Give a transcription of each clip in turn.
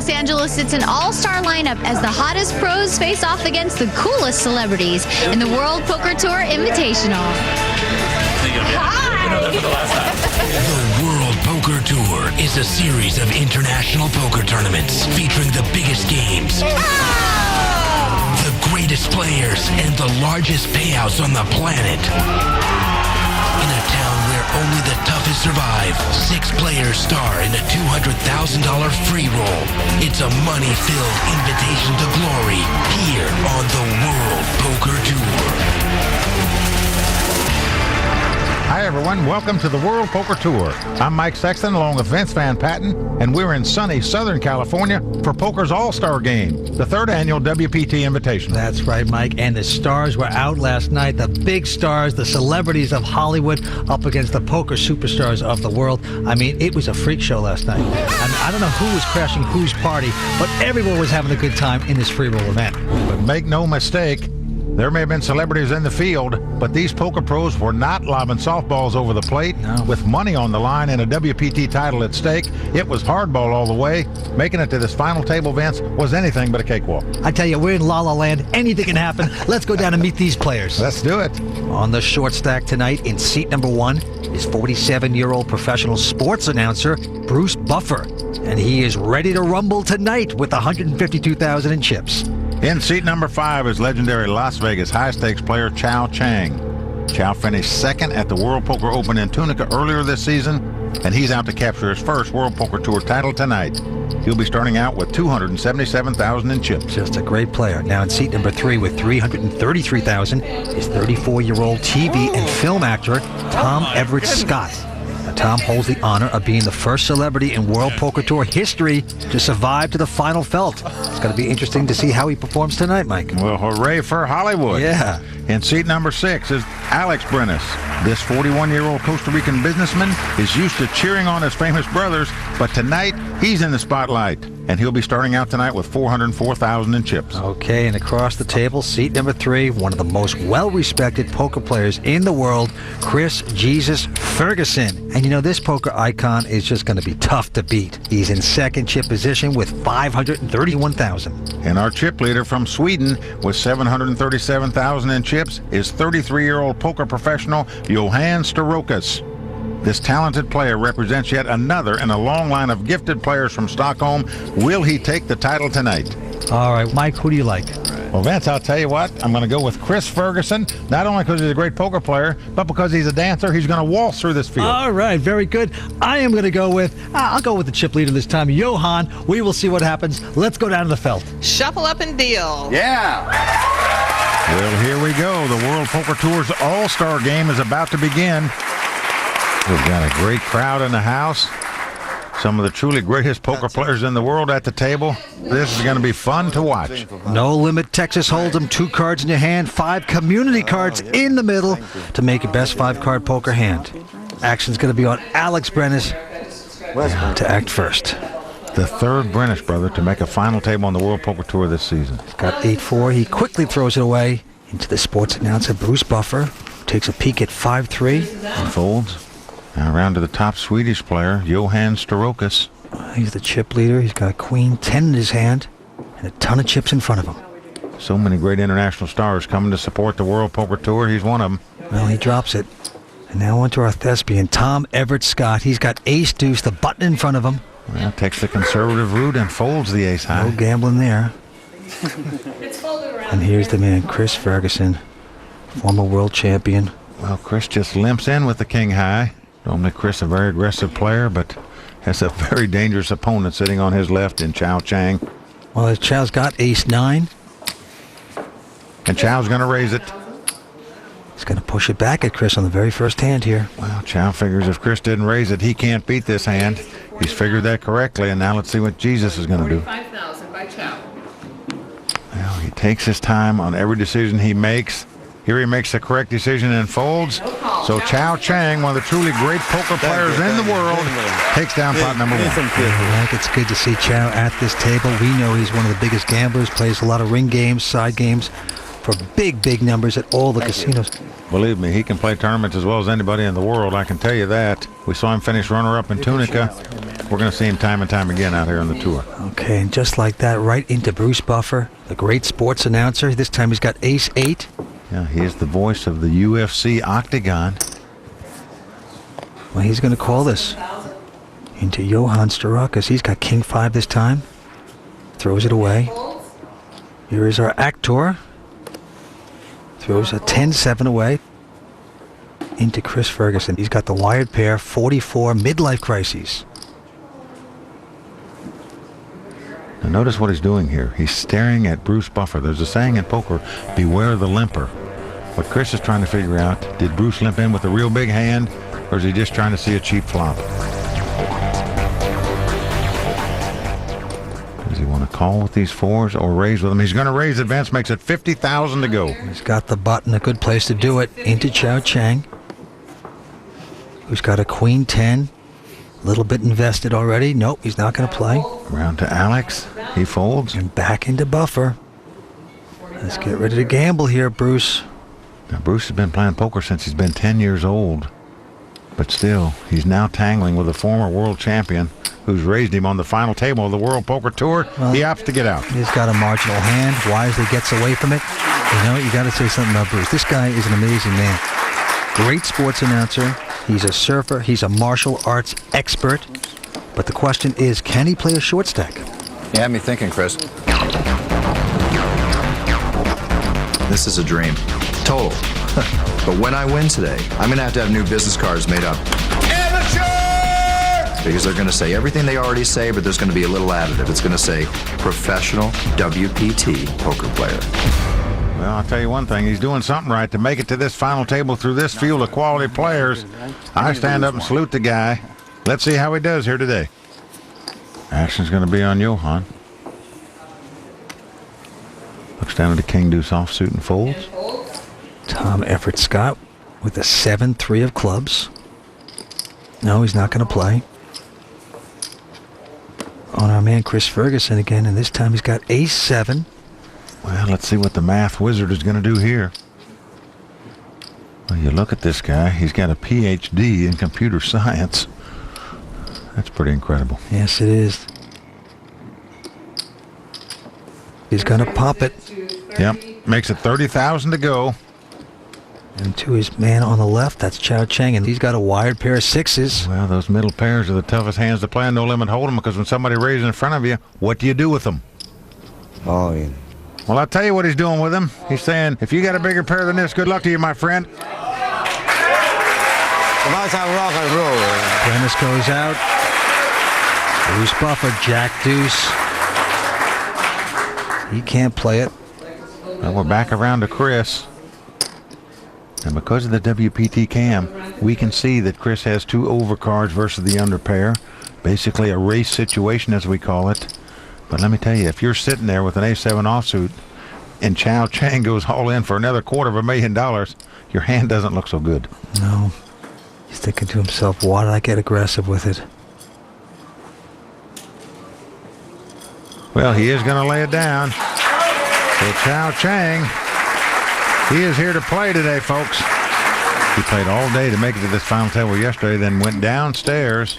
Los Angeles, it's an all-star lineup as the hottest pros face off against the coolest celebrities in the World Poker Tour Invitational. The World Poker Tour is a series of international poker tournaments featuring the biggest games, the greatest players, and the largest payouts on the planet. In a town where only the toughest survive, 6 players star in a $200,000 free roll. It's a money-filled invitation to glory here on the World Poker Tour. Hi, everyone. Welcome to the World Poker Tour. I'm Mike Sexton along with Vince Van Patten, and we're in sunny Southern California for Poker's All-Star Game, the 3rd annual WPT Invitational. That's right, Mike. And the stars were out last night. The big stars, the celebrities of Hollywood up against the poker superstars of the world. I mean, it was a freak show last night. I don't know who was crashing whose party, but everyone was having a good time in this free roll event. But make no mistake, there may have been celebrities in the field, but these poker pros were not lobbing softballs over the plate. No. With money on the line and a WPT title at stake. It was hardball all the way. Making it to this final table, Vince, was anything but a cakewalk. I tell you, we're in La La Land. Anything can happen. Let's go down and meet these players. Let's do it. On the short stack tonight in seat number 1 is 47-year-old professional sports announcer Bruce Buffer. And he is ready to rumble tonight with $152,000 in chips. In seat number 5 is legendary Las Vegas high-stakes player Chow Chang. Chow finished 2nd at the World Poker Open in Tunica earlier this season, and he's out to capture his first World Poker Tour title tonight. He'll be starting out with $277,000 in chips. Just a great player. Now in seat number 3 with $333,000 is 34-year-old TV and film actor Tom Everett Scott. Now, Tom holds the honor of being the first celebrity in World Poker Tour history to survive to the final felt. It's going to be interesting to see how he performs tonight, Mike. Well, hooray for Hollywood. Yeah. In seat number 6 is Alex Brenes. This 41-year-old Costa Rican businessman is used to cheering on his famous brothers, but tonight he's in the spotlight, and he'll be starting out tonight with $404,000 in chips. Okay, and across the table, seat number 3, one of the most well-respected poker players in the world, Chris Jesus Ferguson. And you know, this poker icon is just going to be tough to beat. He's in 2nd chip position with $531,000. And our chip leader from Sweden with $737,000 in chips is 33-year-old poker professional Johan Starokas. This talented player represents yet another in a long line of gifted players from Stockholm. Will he take the title tonight? All right, Mike, who do you like? Well, Vince, I'll tell you what, I'm going to go with Chris Ferguson, not only because he's a great poker player, but because he's a dancer. He's going to waltz through this field. All right, very good. I am going to go with, I'll go with the chip leader this time, Johan. We will see what happens. Let's go down to the felt. Shuffle up and deal. Yeah. Well, here we go. The World Poker Tour's All-Star Game is about to begin. We've got a great crowd in the house. Some of the truly greatest poker players in the world at the table. This is going to be fun to watch. No Limit Texas Hold'em, 2 cards in your hand, 5 community cards in the middle to make your best 5-card poker hand. Action's going to be on Alex Brenes to act first. The 3rd Brenes brother to make a final table on the World Poker Tour this season. Got 8-4. He quickly throws it away into the sports announcer, Bruce Buffer. Takes a peek at 5-3. And folds. Now around to the top Swedish player, Johan Starokas. He's the chip leader. He's got a queen 10 in his hand and a ton of chips in front of him. So many great international stars coming to support the World Poker Tour. He's one of them. Well, he drops it. And now on to our thespian, Tom Everett Scott. He's got ace-deuce, the button in front of him. Well, takes the conservative route and folds the ace high. No gambling there. And here's the man, Chris Ferguson, former world champion. Well, Chris just limps in with the king high. Normally Chris a very aggressive player, but has a very dangerous opponent sitting on his left in Chow Chang. Well, Chow's got ace-9. And Chow's going to raise it. He's going to push it back at Chris on the very first hand here. Well, Chow figures if Chris didn't raise it, he can't beat this hand. He's figured that correctly, and now let's see what Jesus is going to do. $45,000 by Chow. Well, he takes his time on every decision he makes. Here he makes the correct decision and folds. So Chow Chang, one of the truly great poker players in the world, takes down pot number 1. Mike, it's good to see Chow at this table. We know he's one of the biggest gamblers, plays a lot of ring games, side games. for big, big numbers at all the casinos. Believe me, he can play tournaments as well as anybody in the world. I can tell you that. We saw him finish runner-up in Tunica. We're going to see him time and time again out here on the tour. Okay, and just like that, right into Bruce Buffer, the great sports announcer. This time he's got ace-8. Yeah, he is the voice of the UFC Octagon. Well, he's going to call this into Johann Starakis. He's got king-5 this time. Throws it away. Here is our actor. Throws a 10-7 away into Chris Ferguson. He's got the wired pair, 44, midlife crises. Now notice what he's doing here. He's staring at Bruce Buffer. There's a saying in poker, beware the limper. What Chris is trying to figure out, did Bruce limp in with a real big hand, or is he just trying to see a cheap flop? Does he want to call with these 4s or raise with them? He's going to raise. Advance makes it 50,000 to go. He's got the button, a good place to do it, into Chao Chang, who's got a queen 10. A little bit invested already. Nope, he's not going to play. Around to Alex. He folds. And back into Buffer. Let's get ready to gamble here, Bruce. Now, Bruce has been playing poker since he's been 10 years old. But still, he's now tangling with a former world champion who's raised him on the final table of the World Poker Tour. Well, he opts to get out. He's got a marginal hand. Wisely gets away from it. You know, you got to say something about Bruce. This guy is an amazing man. Great sports announcer. He's a surfer. He's a martial arts expert. But the question is, can he play a short stack? You had me thinking, Chris. This is a dream. Total. But when I win today, I'm going to have new business cards made up. Amateur! Because they're going to say everything they already say, but there's going to be a little additive. It's going to say professional WPT poker player. Well, I'll tell you one thing. He's doing something right to make it to this final table through this field of quality players. I stand up and salute the guy. Let's see how he does here today. Action's going to be on Johann. Looks down at the king deuce offsuit and folds. Tom Everett Scott with a 7-3 of clubs. No, he's not going to play. On our man Chris Ferguson again, and this time he's got ace-7. Well, let's see what the math wizard is going to do here. Well, you look at this guy. He's got a PhD in computer science. That's pretty incredible. Yes, it is. He's going to pop it. Yep. Makes it 30,000 to go. And to his man on the left, that's Chao Chang, and he's got a wired pair of 6s. Well, those middle pairs are the toughest hands to play in No Limit Hold'em, because when somebody raises in front of you, what do you do with them? Oh, yeah. Well, I'll tell you what he's doing with him. He's saying, if you got a bigger pair than this, good luck to you, my friend. About time rock and roll. Dennis goes out. Bruce Buffer, Jack deuce. He can't play it. Well, we're back around to Chris. And because of the WPT cam, we can see that Chris has 2 overcards versus the under pair. Basically a race situation, as we call it. But let me tell you, if you're sitting there with an A7 offsuit and Chao Chang goes all in for another $250,000, your hand doesn't look so good. No. He's thinking to himself, why did I get aggressive with it? Well, he is going to lay it down. So Chao Chang, he is here to play today, folks. He played all day to make it to this final table yesterday, then went downstairs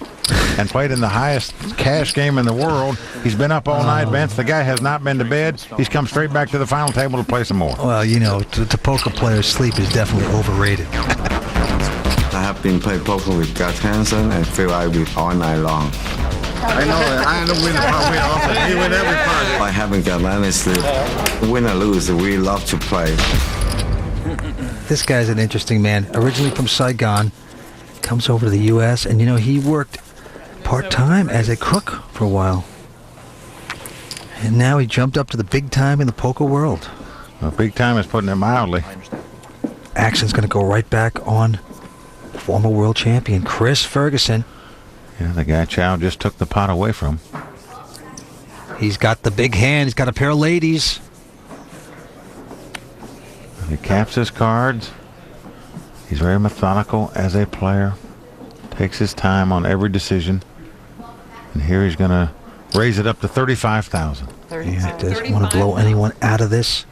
and played in the highest cash game in the world. He's been up all night, Vince. The guy has not been to bed. He's come straight back to the final table to play some more. Well, you know, to poker players, sleep is definitely overrated. I have been playing poker with Gus Hansen and Phil Ivey all night long. I know. I don't win the part. Win often. He win every part. I haven't got any sleep. Win or lose, we love to play. This guy's an interesting man. Originally from Saigon, comes over to the U.S., and, you know, he worked part-time as a cook for a while. And now he jumped up to the big time in the poker world. Well, big time is putting it mildly. Action's going to go right back on former world champion Chris Ferguson. Yeah, the guy Chow just took the pot away from. He's got the big hand. He's got a pair of ladies. He caps his cards. He's very methodical as a player. Takes his time on every decision. And here he's going to raise it up to 35,000. He doesn't want to blow anyone out of this.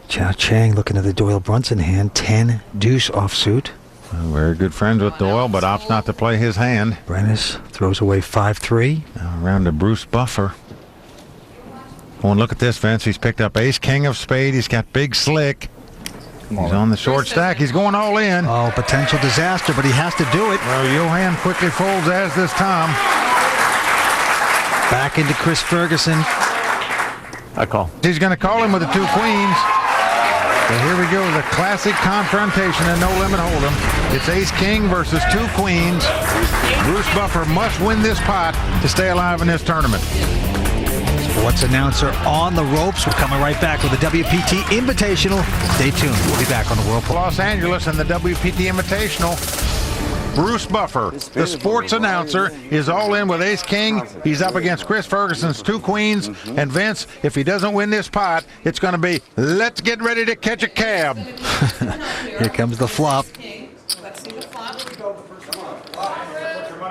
Chow Chang looking at the Doyle Brunson hand. 10 deuce offsuit. Well, very good friends with Doyle, but opts not to play his hand. Brennis throws away 5-3. Now around to Bruce Buffer. Oh, and look at this, Vince. He's picked up ace king of spade. He's got big slick. He's on the short stack. He's going all in. Oh, potential disaster, but he has to do it. Well, Johan quickly folds, as does Tom. Back into Chris Ferguson. I call. He's going to call him with the 2 queens. So here we go, the classic confrontation in No Limit Hold'em. It's ace king versus 2 queens. Bruce Buffer must win this pot to stay alive in this tournament. Sports announcer on the ropes. We're coming right back with the WPT Invitational. Stay tuned. We'll be back on the World Poker. Los Angeles and the WPT Invitational. Bruce Buffer, the sports announcer, is all in with ace king. He's up against Chris Ferguson's 2 queens. And Vince, if he doesn't win this pot, it's going to be, let's get ready to catch a cab. Here comes the flop.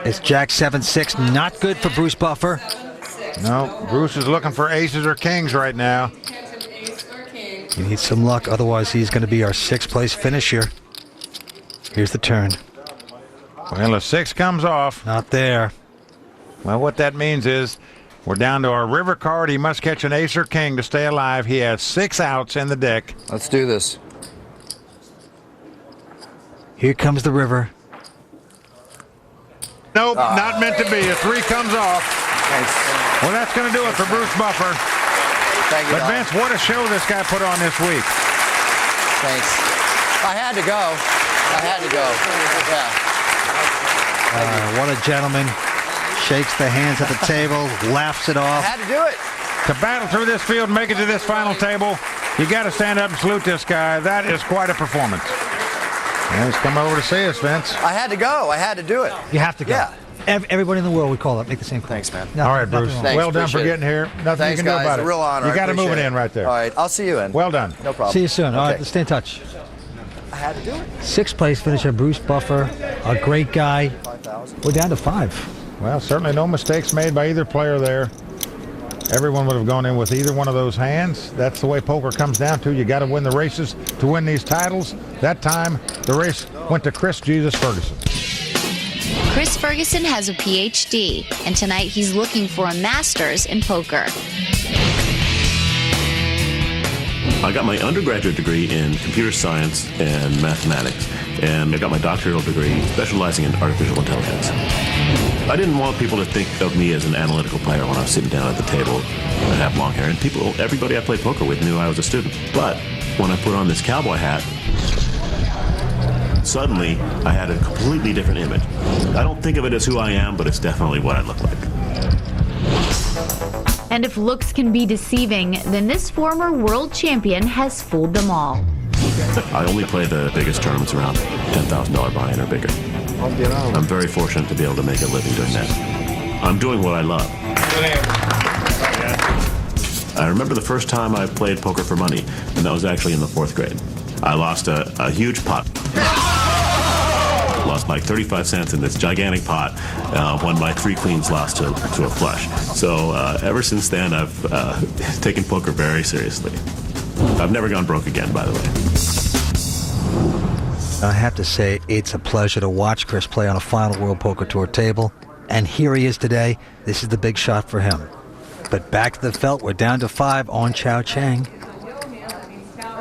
It's Jack 7-6. Not good for Bruce Buffer. No, Bruce is looking for aces or kings right now. He needs some luck, otherwise he's going to be our 6th place finisher. Here's the turn. Well, a 6 comes off. Not there. Well, what that means is we're down to our river card. He must catch an ace or king to stay alive. He has 6 outs in the deck. Let's do this. Here comes the river. Nope, not meant to be. A 3 comes off. Thanks. Well, that's going to do it for Bruce Buffer. Thank you. But Vince, what a show this guy put on this week. Thanks. I had to go. Yeah. What a gentleman. Shakes the hands at the table, laughs it off. I had to do it. To battle through this field and make it to this final table, you got to stand up and salute this guy. That is quite a performance. And he's come over to see us, Vince. I had to go. I had to do it. You have to go. Yeah. Everybody in the world would call up. Make the same call. Thanks, man. All right, Bruce. Thanks, Well done for appreciate getting here. Nothing Thanks, you can do guys. about it. A real honor. You got to move it appreciate in right there. All right, I'll see you in. Well done. No problem. See you soon. All right, Okay. let's stay in touch. I had to do it. 6th place finisher, Bruce Buffer. A great guy. We're down to 5. Well, certainly no mistakes made by either player there. Everyone would have gone in with either one of those hands. That's the way poker comes down to. You got to win the races to win these titles. That time, the race went to Chris Jesus Ferguson. Chris Ferguson has a PhD, and tonight he's looking for a master's in poker. I got my undergraduate degree in computer science and mathematics, and I got my doctoral degree specializing in artificial intelligence. I didn't want people to think of me as an analytical player when I was sitting down at the table and have long hair, and everybody I played poker with knew I was a student. But when I put on this cowboy hat, suddenly I had a completely different image. I don't think of it as who I am, but it's definitely what I look like. And if looks can be deceiving, then this former world champion has fooled them all. I only play the biggest tournaments around $10,000 buy-in or bigger. I'm very fortunate to be able to make a living doing that. I'm doing what I love. I remember the first time I played poker for money, and that was actually in the 4th grade. I lost a huge pot. Lost like 35 cents in this gigantic pot when my 3 queens lost to a flush. So ever since then, I've taken poker very seriously. I've never gone broke again, by the way. I have to say, it's a pleasure to watch Chris play on a final World Poker Tour table. And here he is today. This is the big shot for him. But back to the felt. We're down to 5 on Chow Chang.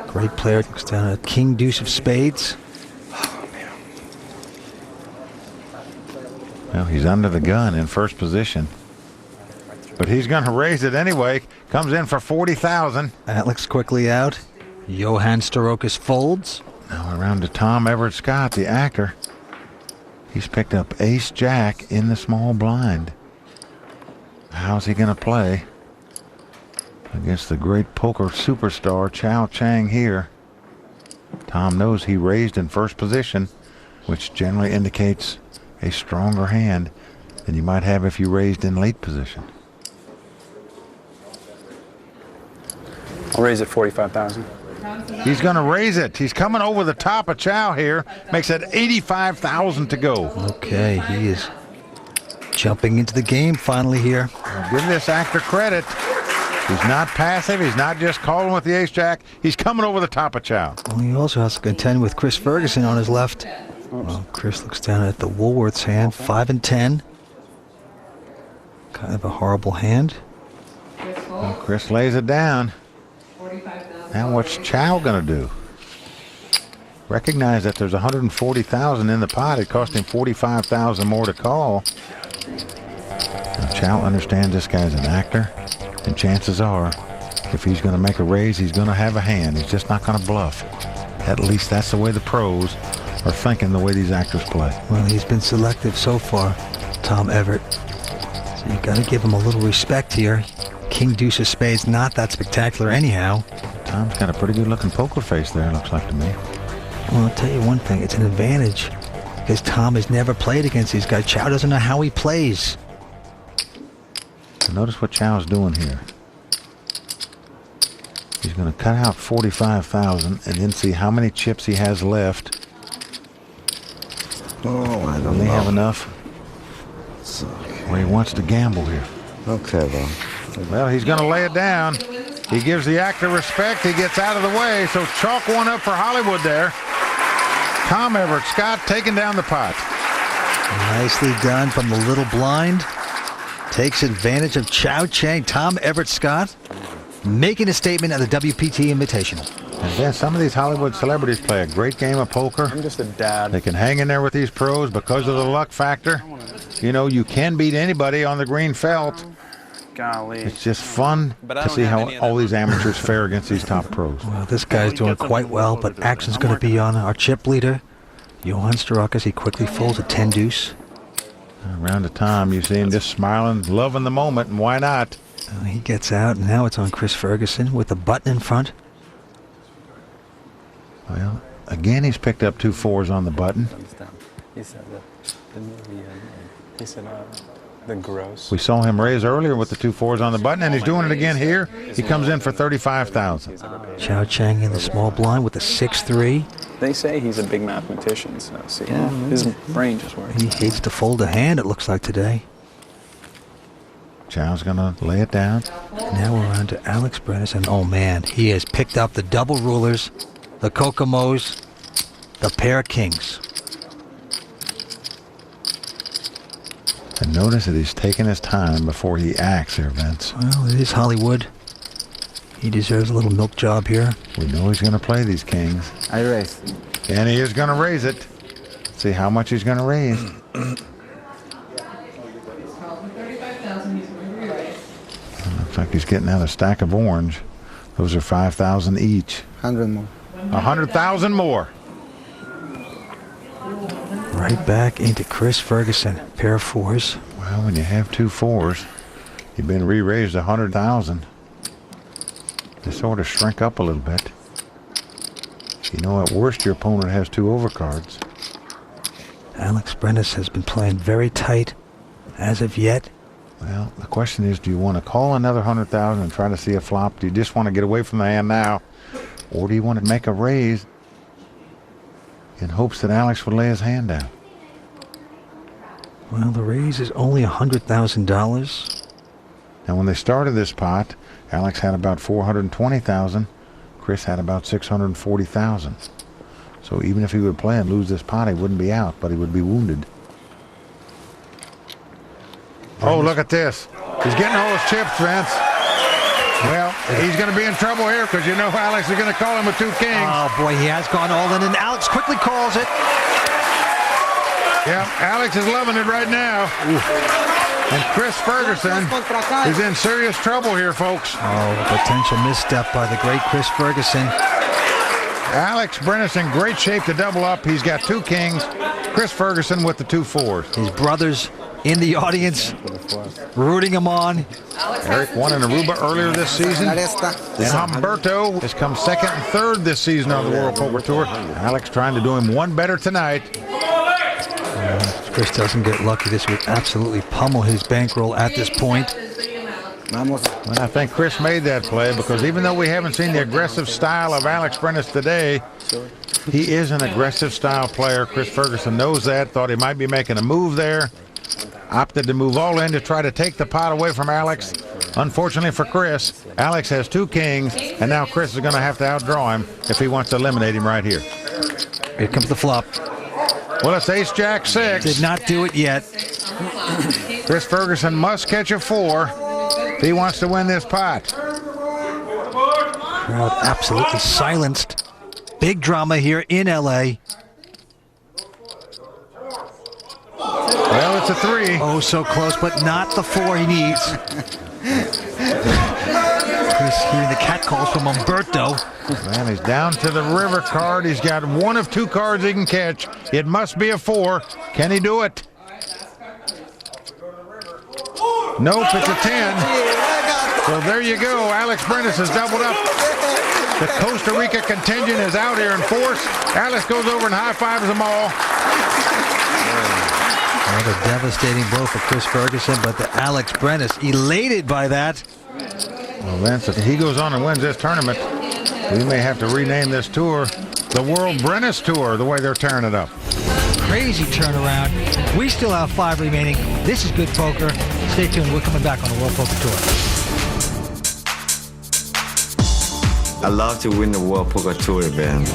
Great player. Looks down at King Deuce of Spades. Well, he's under the gun in first position. But he's going to raise it anyway. Comes in for $40,000. That looks quickly out. Johan Starokas folds. Now around to Tom Everett Scott, the actor. He's picked up ace-jack in the small blind. How's he going to play against the great poker superstar Chow Chang here? Tom knows he raised in first position, which generally indicates a stronger hand than you might have if you raised in late position. I'll raise it 45,000. He's going to raise it. He's coming over the top of Chow here. Makes it 85,000 to go. Okay, he is jumping into the game finally here. Give this actor credit. He's not passive. He's not just calling with the ace-jack. He's coming over the top of Chow. Well, he also has to contend with Chris Ferguson on his left. Well, Chris looks down at the Woolworth's hand, 5 and 10. Kind of a horrible hand. Well, Chris lays it down. Now what's Chow going to do? Recognize that there's $140,000 in the pot. It cost him $45,000 more to call. Now, Chow understands this guy's an actor, and chances are, if he's going to make a raise, he's going to have a hand. He's just not going to bluff. At least that's the way the pros are thinking, the way these actors play. Well, he's been selective so far, Tom Everett. So you got to give him a little respect here. King deuce of spades, not that spectacular anyhow. Tom's got a pretty good-looking poker face there, looks like to me. Well, I'll tell you one thing, it's an advantage because Tom has never played against these guys. Chow doesn't know how he plays. So notice what Chow's doing here. He's going to cut out $45,000 and then see how many chips he has left. Oh, I don't Will he know. have enough? It's okay. Well, he wants to gamble here. Okay, well. Well, he's going to lay it down. He gives the actor respect. He gets out of the way. So chalk one up for Hollywood there. Tom Everett Scott taking down the pot. Nicely done from the little blind. Takes advantage of Chow Chang. Tom Everett Scott making a statement at the WPT Invitational. And then some of these Hollywood celebrities play a great game of poker. I'm just a dad. They can hang in there with these pros because of the luck factor. You know, you can beat anybody on the green felt. Golly. It's just fun to see how all these amateurs fare against these top pros. Well, this guy's doing quite well, but action's going to be on our chip leader, Johan Starakis. He quickly folds a 10 deuce. Around the time, you see him just smiling, loving the moment, and why not? He gets out, and now it's on Chris Ferguson with the button in front. Well, again, he's picked up 2 fours on the button. He said the gross. We saw him raise earlier with the 2 fours on the button, and he's doing it again here. He comes in for $35,000. Chow Chang in the small blind with a 6-3. They say he's a big mathematician, so see, his brain just works. He hates to fold a hand, it looks like today. Chow's going to lay it down. Now we're on to Alex Brennis, and oh man, he has picked up the double rulers, the Kokomos, the pair of kings. And notice that he's taking his time before he acts here, Vince. Well, it is Hollywood. He deserves a little milk job here. We know he's going to play these kings. I raise. And he is going to raise it. Let's see how much he's going to raise. Looks like he's getting out a stack of orange. Those are $5,000 each. 100 more. 100,000 more. Right back into Chris Ferguson. Pair of fours. Well, when you have 2 fours, you've been re-raised 100,000. They sort of shrink up a little bit. You know, at worst, your opponent has 2 overcards. Alex Brennis has been playing very tight as of yet. Well, the question is, do you want to call another 100,000 and try to see a flop? Do you just want to get away from the hand now? Or do you want to make a raise in hopes that Alex would lay his hand down? Well, the raise is only $100,000. Now, when they started this pot, Alex had about 420,000. Chris had about 640,000. So even if he would play and lose this pot, he wouldn't be out, but he would be wounded. Oh, look at this. He's getting all his chips, Vince. Well, he's going to be in trouble here because you know Alex is going to call him with 2 kings. Oh, boy, he has gone all in, and Alex quickly calls it. Yeah, Alex is loving it right now. And Chris Ferguson is in serious trouble here, folks. Oh, potential misstep by the great Chris Ferguson. Alex Brennis in great shape to double up. He's got 2 kings. Chris Ferguson with the 2 fours. His brothers in the audience rooting him on. Eric won in Aruba earlier this season. And Humberto has come 2nd and 3rd this season on the World Poker Tour. Alex trying to do him one better tonight. If Chris doesn't get lucky, this would absolutely pummel his bankroll at this point. Well, I think Chris made that play because even though we haven't seen the aggressive style of Alex Brennis today, he is an aggressive style player. Chris Ferguson knows that, thought he might be making a move there. Opted to move all in to try to take the pot away from Alex. Unfortunately for Chris, Alex has 2 kings, and now Chris is going to have to outdraw him if he wants to eliminate him right here. Here comes the flop. Well, it's ace jack 6. Did not do it yet. Chris Ferguson must catch a 4 if he wants to win this pot. Crowd absolutely silenced. Big drama here in LA. Well, it's a 3. Oh, so close, but not the 4 he needs. Chris hearing the catcalls from Umberto. Man, he's down to the river card. He's got 1 of 2 cards he can catch. It must be a 4. Can he do it? Nope, it's a 10. So there you go. Alex Brennis has doubled up. The Costa Rica contingent is out here in force. Alex goes over and high-fives them all. Another devastating blow for Chris Ferguson, but the Alex Brennis elated by that. Well, Vince, if he goes on and wins this tournament, we may have to rename this tour the World Brennis Tour, the way they're tearing it up. Crazy turnaround. We still have 5 remaining. This is good poker. Stay tuned. We're coming back on the World Poker Tour. I love to win the World Poker Tour event.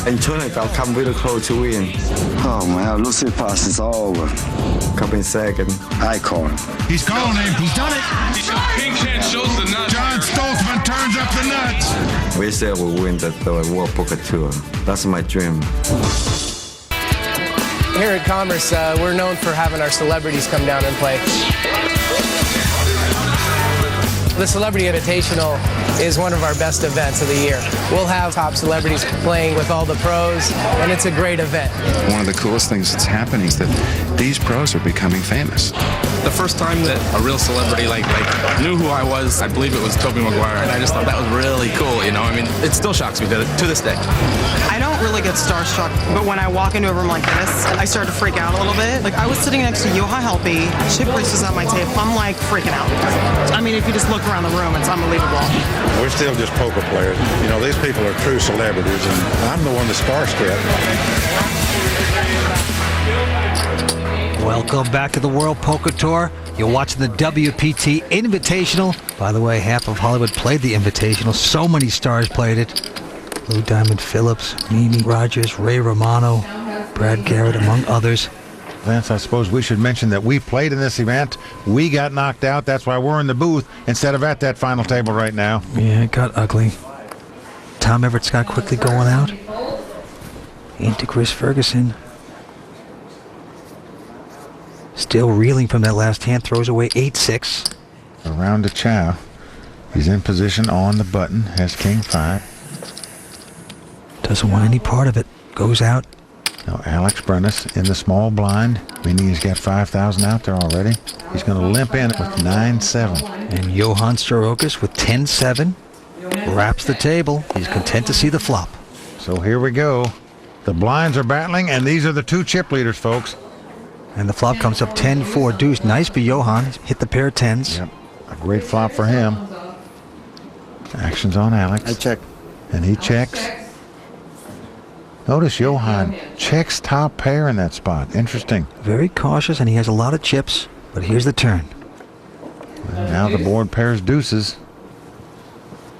In tournament, I'll come really close to win. Oh man, Lucy pass is all over. Come in second. I call. He's calling him. He's done it. King 10 shows the nuts. John Stoltzman turns up the nuts. We said we'll win the World Poker Tour. That's my dream. Here at Commerce, we're known for having our celebrities come down and play. The Celebrity Invitational is one of our best events of the year. We'll have top celebrities playing with all the pros, and it's a great event. One of the coolest things that's happening is that these pros are becoming famous. The first time that a real celebrity like knew who I was, I believe it was Tobey Maguire, and I just thought that was really cool, you know? I mean, it still shocks me to this day. I don't really get starstruck, but when I walk into a room like this, I start to freak out a little bit. Like, I was sitting next to Johan Helpe, Chip Reese was at my table. I'm like freaking out. I mean, if you just look around the room, it's unbelievable. We're still just poker players. You know, these people are true celebrities, and I'm the one that's starstruck. Welcome back to the World Poker Tour. You're watching the WPT Invitational. By the way, half of Hollywood played the Invitational. So many stars played it. Lou Diamond Phillips, Mimi Rogers, Ray Romano, Brad Garrett, among others. Vance, I suppose we should mention that we played in this event. We got knocked out. That's why we're in the booth instead of at that final table right now. Yeah, it got ugly. Tom Everett Scott quickly going out. Into Chris Ferguson. Still reeling from that last hand. Throws away 8-6. Around to Chow. He's in position on the button. Has King 5. Doesn't want any part of it. Goes out. Now Alex Brennis in the small blind, meaning he's got 5,000 out there already. He's going to limp in with 9-7. And Johan Starokas with 10-7 wraps the table. He's content to see the flop. So here we go. The blinds are battling, and these are the 2 chip leaders, folks. And the flop comes up 10-4 deuce. Nice for Johan. Hit the pair of 10s. Yep. A great flop for him. Action's on Alex. I check. And he checks. Notice Johan checks top pair in that spot. Interesting. Very cautious, and he has a lot of chips. But here's the turn. Well, now the board pairs deuces.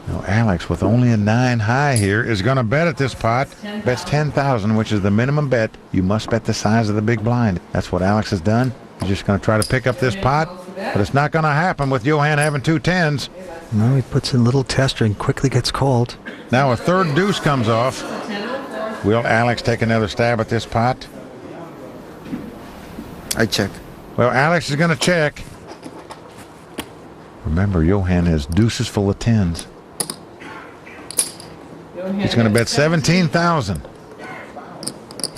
Now Alex, with only a 9 high here, is going to bet at this pot. Bets 10,000, which is the minimum bet. You must bet the size of the big blind. That's what Alex has done. He's just going to try to pick up this pot, but it's not going to happen with Johan having 2 10s. No, he puts in a little tester and quickly gets called. Now a third deuce comes off. Will Alex take another stab at this pot? I check. Well, Alex is going to check. Remember, Johan has deuces full of 10s. He's going to bet 17,000.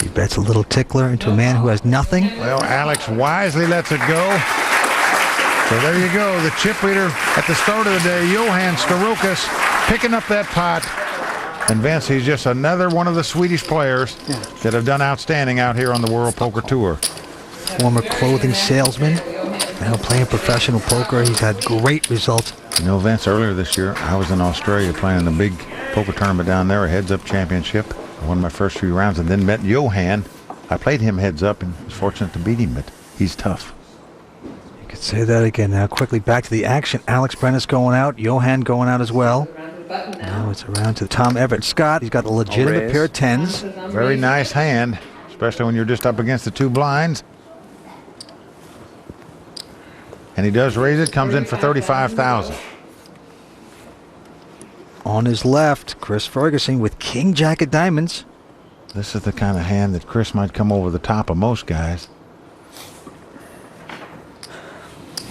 He bets a little tickler into a man who has nothing. Well, Alex wisely lets it go. So there you go. The chip leader at the start of the day, Johan Starokas, picking up that pot. And Vince, he's just another one of the Swedish players that have done outstanding out here on the World Poker Tour. Former clothing salesman, now playing professional poker. He's had great results. You know, Vince, earlier this year, I was in Australia playing the big poker tournament down there, a heads-up championship. I won my first few rounds and then met Johan. I played him heads-up and was fortunate to beat him, but he's tough. You can Say that again. Now quickly back to the action. Alex Brennis going out. Johan going out as well. Now it's around to Tom Everett Scott. He's got a legitimate pair of 10s. Very nice hand, especially when you're just up against the 2 blinds. And he does raise it, comes in for 35,000. On his left, Chris Ferguson with King Jack of diamonds. This is the kind of hand that Chris might come over the top of most guys.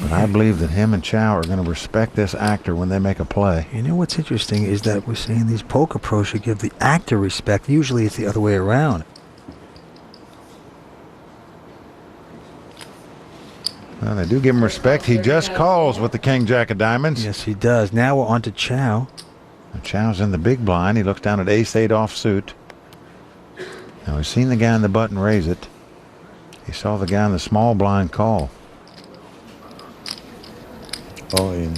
But I believe that him and Chow are going to respect this actor when they make a play. You know what's interesting is that we're seeing these poker pros should give the actor respect. Usually it's the other way around. Well, they do give him respect. He just calls with the King Jack of diamonds. Yes, he does. Now we're on to Chow. And Chow's in the big blind. He looks down at ace-8 offsuit. Now he's seen the guy in the button raise it. He saw the guy in the small blind call. All in.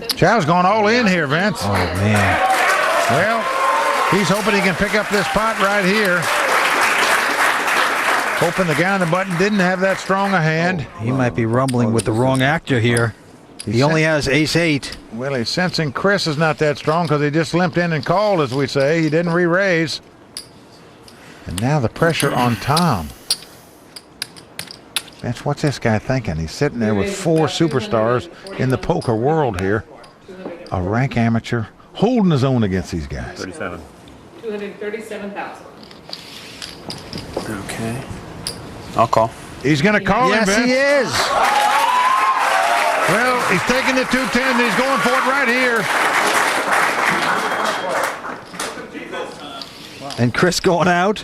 Chow's going all in here, Vince. Oh, man. Well, he's hoping he can pick up this pot right here. Hoping the guy on the button didn't have that strong a hand. He might be rumbling with the wrong actor here. He only has ace-8. Well, he's sensing Chris is not that strong because he just limped in and called, as we say. He didn't re-raise. And now the pressure on Tom. Vince, what's this guy thinking? He's sitting there with 4 superstars in the poker world here. A rank amateur holding his own against these guys. 237,000. Okay. I'll call. He's going to call him, Vince. Yes, he is. Well, he's taking the 210. He's going for it right here. And Chris going out.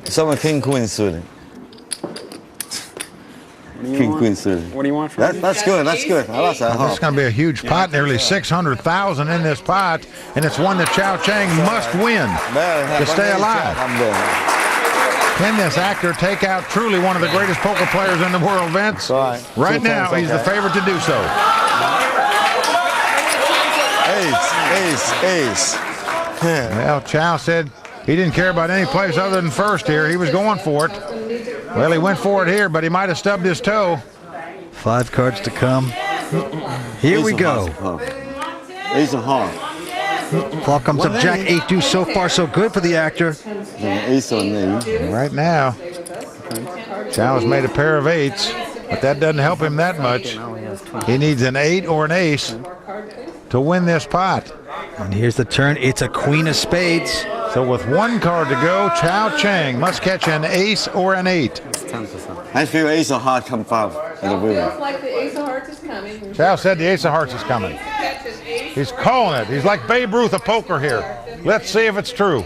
Someone king queen suited. King queen suited. What do you want from That's good. That's good. I like that. This is going to be a huge pot, nearly 600,000 in this pot, and it's one that Chow Chang must win to stay alive. Can this actor take out truly one of the greatest poker players in the world, Vince? Right now, he's the favorite to do so. Ace. Well, Chow said he didn't care about any place other than first here. He was going for it. Well, he went for it here, but he might have stubbed his toe. 5 cards to come. Here we go. Ace of heart. Clock comes up. Jack 8 deuce. So far, so good for the actor. Ace on knee. Right now, Chow has made a pair of 8s, but that doesn't help him that much. He needs an 8 or an ace to win this pot. And here's the turn. It's a queen of spades. So with 1 card to go, Chow Chang must catch an ace or an 8. I feel ace of heart come up in the wheel. Feels like the ace of hearts is coming. Chow said the ace of hearts is coming. He's calling it. He's like Babe Ruth of poker here. Let's see if it's true.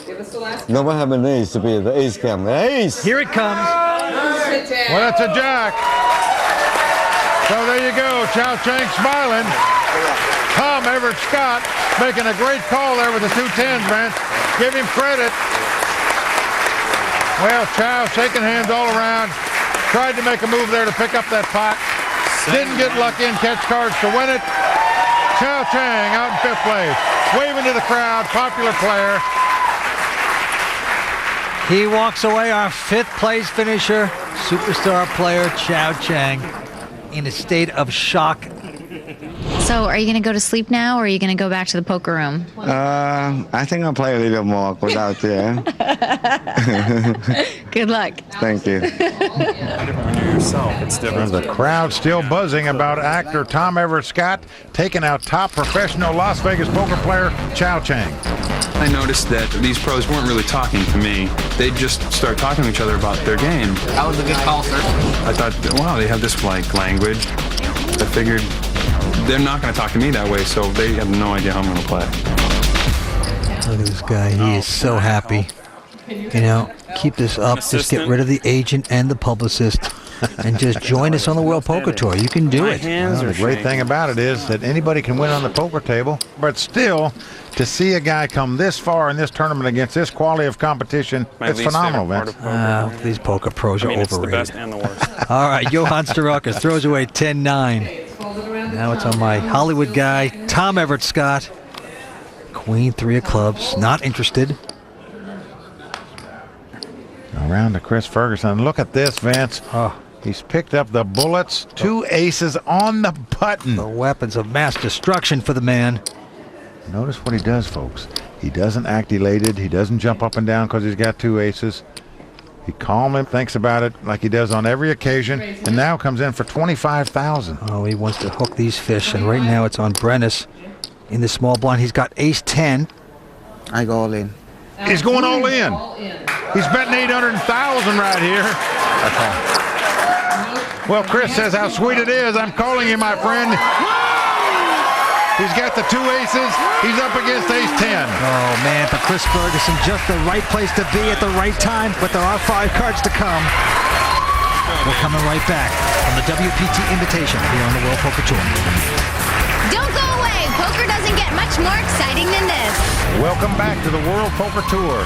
Give us the last. No one have an ace to be the ace cam. Ace. Here it comes. Well, it's a jack. So there you go. Chow Chang smiling. Tom Everett Scott making a great call there with the 2 10s, man. Give him credit. Well, Chow shaking hands all around. Tried to make a move there to pick up that pot. Didn't get lucky and catch cards to win it. Chow Chang out in 5th place. Waving to the crowd. Popular player. He walks away, our 5th place finisher. Superstar player Chow Chang in a state of shock. So are you going to go to sleep now, or are you going to go back to the poker room? I think I'll play a little more without there. Good luck. Thank you. It's different. The crowd still buzzing about actor Tom Everett Scott taking out top professional Las Vegas poker player Chow Chang. I noticed that these pros weren't really talking to me. They'd just start talking to each other about their game. That was a good call, sir. I thought, wow, they have this like language. I figured they're not going to talk to me that way, so they have no idea how I'm going to play. Look at this guy. He is so happy. You know, keep this up. Just get rid of the agent and the publicist and just join us on the World Poker Tour. You can do it. Well, the great thing about it is that anybody can win on the poker table, but still, to see a guy come this far in this tournament against this quality of competition, it's phenomenal, Vince. These poker pros are It's the overrated. best and the worst. All right, Johan Starakis throws away 10-9. Now it's on my Hollywood guy, Tom Everett Scott. Queen 3 of clubs, not interested. Around to Chris Ferguson. Look at this, Vince. He's picked up the bullets. 2 aces on the button. The weapons of mass destruction for the man. Notice what he does, folks. He doesn't act elated. He doesn't jump up and down because he's got 2 aces. He calmly thinks about it like he does on every occasion, and now comes in for $25,000. Oh, he wants to hook these fish, and right now it's on Brennis. In the small blind, he's got ace-10. I go all in. He's going all in. He's betting $800,000 right here. Well, Chris says how sweet it is. I'm calling you, my friend. He's got the 2 aces. He's up against ace-10. Oh, man, for Chris Ferguson, just the right place to be at the right time, but there are 5 cards to come. We're coming right back on the WPT Invitational here on the World Poker Tour. Don't go away. Poker doesn't get much more exciting than this. Welcome back to the World Poker Tour.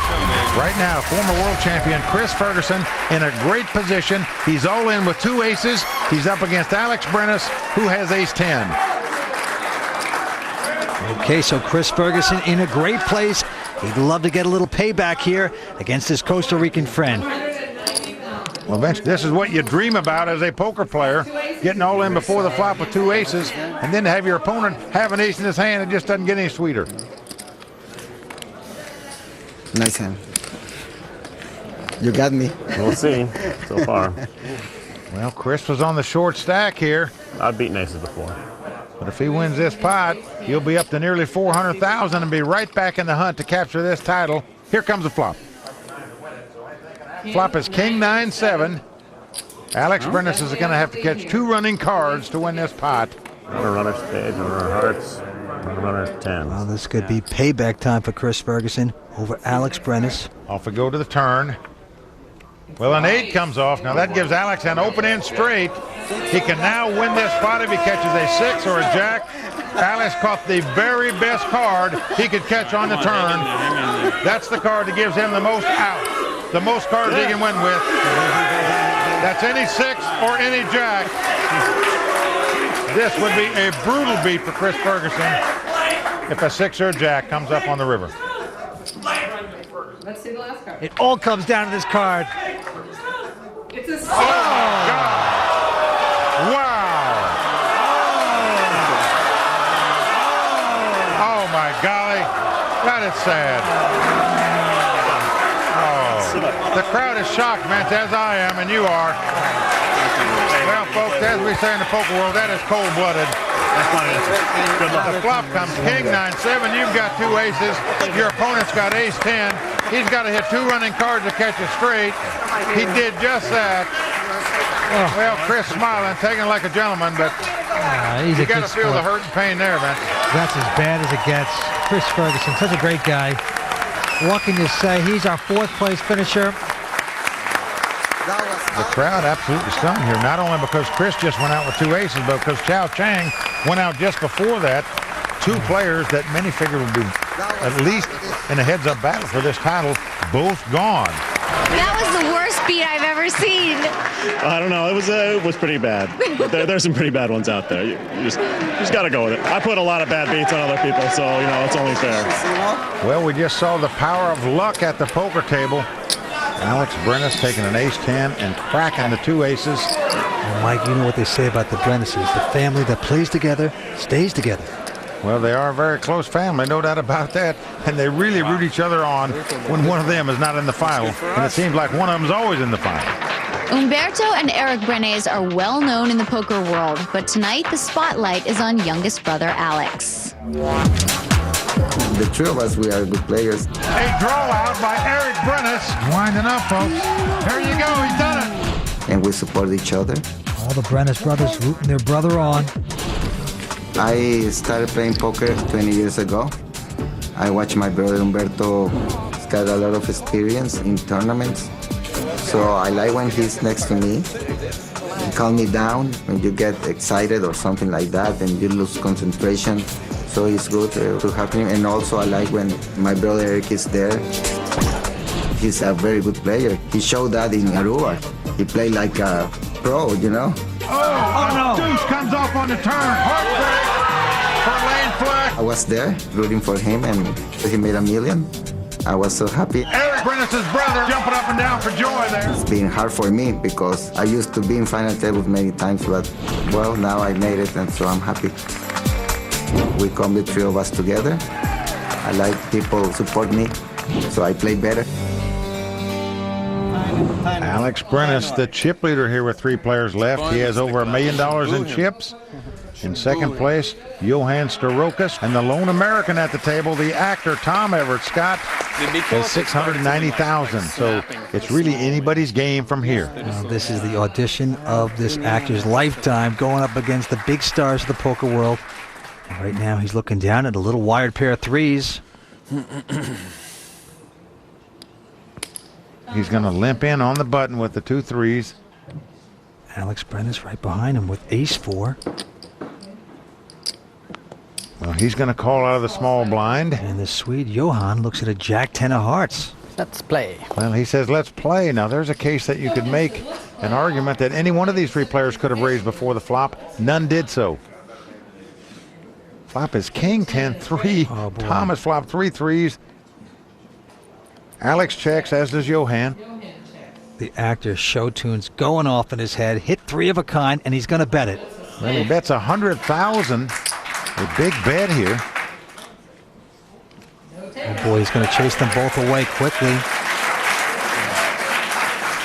Right now, former world champion Chris Ferguson in a great position. He's all in with 2 aces. He's up against Alex Brennis, who has ace-10. Okay, so Chris Ferguson in a great place. He'd love to get a little payback here against his Costa Rican friend. Well, eventually, this is what you dream about as a poker player, getting all in before the flop with 2 aces, and then to have your opponent have an ace in his hand. It just doesn't get any sweeter. Nice hand. You got me. We'll see so far. Well, Chris was on the short stack here. I've beaten aces before. But if he wins this pot, he'll be up to nearly $400,000 and be right back in the hunt to capture this title. Here comes the flop. Flop is King 9-7. Alex Brennis is going to have to catch 2 running cards to win this pot. Runner spades, runner hearts, runner 10. Well, this could be payback time for Chris Ferguson over Alex Brennis. Off we go to the turn. Well, an 8 comes off. Now that gives Alex an open end straight. He can now win this spot if he catches a 6 or a jack. Alex caught the very best card he could catch on the turn. That's the card that gives him the most out. The most cards he can win with. That's any 6 or any jack. This would be a brutal beat for Chris Ferguson if a 6 or a jack comes up on the river. Let's see the last card. It all comes down to this card. It's a 6. Oh, my God. Wow. Oh, my golly. That is sad. Oh, the crowd is shocked, man, as I am, and you are. Well, folks, as we say in the poker world, that is cold-blooded. The flop comes King 9-7. You've got 2 aces. Your opponent's got ace-10. He's got to hit 2 running cards to catch it straight. He did just that. Well, Chris smiling, taking it like a gentleman, but you got to feel the hurt and pain there, man. That's as bad as it gets. Chris Ferguson, such a great guy. What can you say? He's our 4th place finisher. The crowd absolutely stunned here, not only because Chris just went out with 2 aces, but because Chao Chang went out just before that. 2 players that many figured would be at least in a heads-up battle for this title, both gone. That was the worst beat I've ever seen. I don't know. It was pretty bad. There's some pretty bad ones out there. You just got to go with it. I put a lot of bad beats on other people, so it's only fair. Well, we just saw the power of luck at the poker table. Alex Brennis taking an ace-10 and cracking the 2 aces. Well, Mike, you know what they say about the Brennises. The family that plays together stays together. Well, they are a very close family, no doubt about that. And they really root each other on when one of them is not in the final. And it seems like one of them is always in the final. Umberto and Eric Brenes are well known in the poker world, but tonight the spotlight is on youngest brother Alex. The 3 of us, we are good players. A draw out by Eric Brennis. Winding up, folks. There you go, he's done it. And we support each other. All the Brennis brothers rooting their brother on. I started playing poker 20 years ago. I watched my brother Umberto. He's got a lot of experience in tournaments. So I like when he's next to me. He calms me down when you get excited or something like that and you lose concentration. So it's good to have him. And also I like when my brother Eric is there. He's a very good player. He showed that in Aruba. He played like a pro, Oh, no. Deuce comes off on the turn. Heartbreak for Lane Fleck. I was there rooting for him and he made $1 million. I was so happy. Eric Alex Brenes' brother jumping up and down for joy there. It's been hard for me because I used to be in final tables many times, but well, now I made it, and so I'm happy. We come the three of us together. I like people support me, so I play better. Alex Brenes, the chip leader here with 3 players left. He has over $1 million in chips. In second place, Johan Starokas, and the lone American at the table, the actor Tom Everett Scott, has $690,000. So it's really anybody's game from here. This is the audition of this actor's lifetime, going up against the big stars of the poker world. And right now, he's looking down at a little wired pair of threes. He's going to limp in on the button with the 2 threes. Alex Brenes right behind him with ace-4. Well, he's going to call out of the small blind. And the Swede Johan looks at a jack-10 of hearts. Let's play. Well, he says, let's play. Now, there's a case that you could make an argument that any one of these 3 players could have raised before the flop. None did so. Flop is king, 10-3. Oh, Thomas flopped 3 threes. Alex checks, as does Johan. The actor's show tune's going off in his head. Hit 3 of a kind, and he's going to bet it. Well, he bets 100,000. A big bet here. Oh boy, he's going to chase them both away quickly.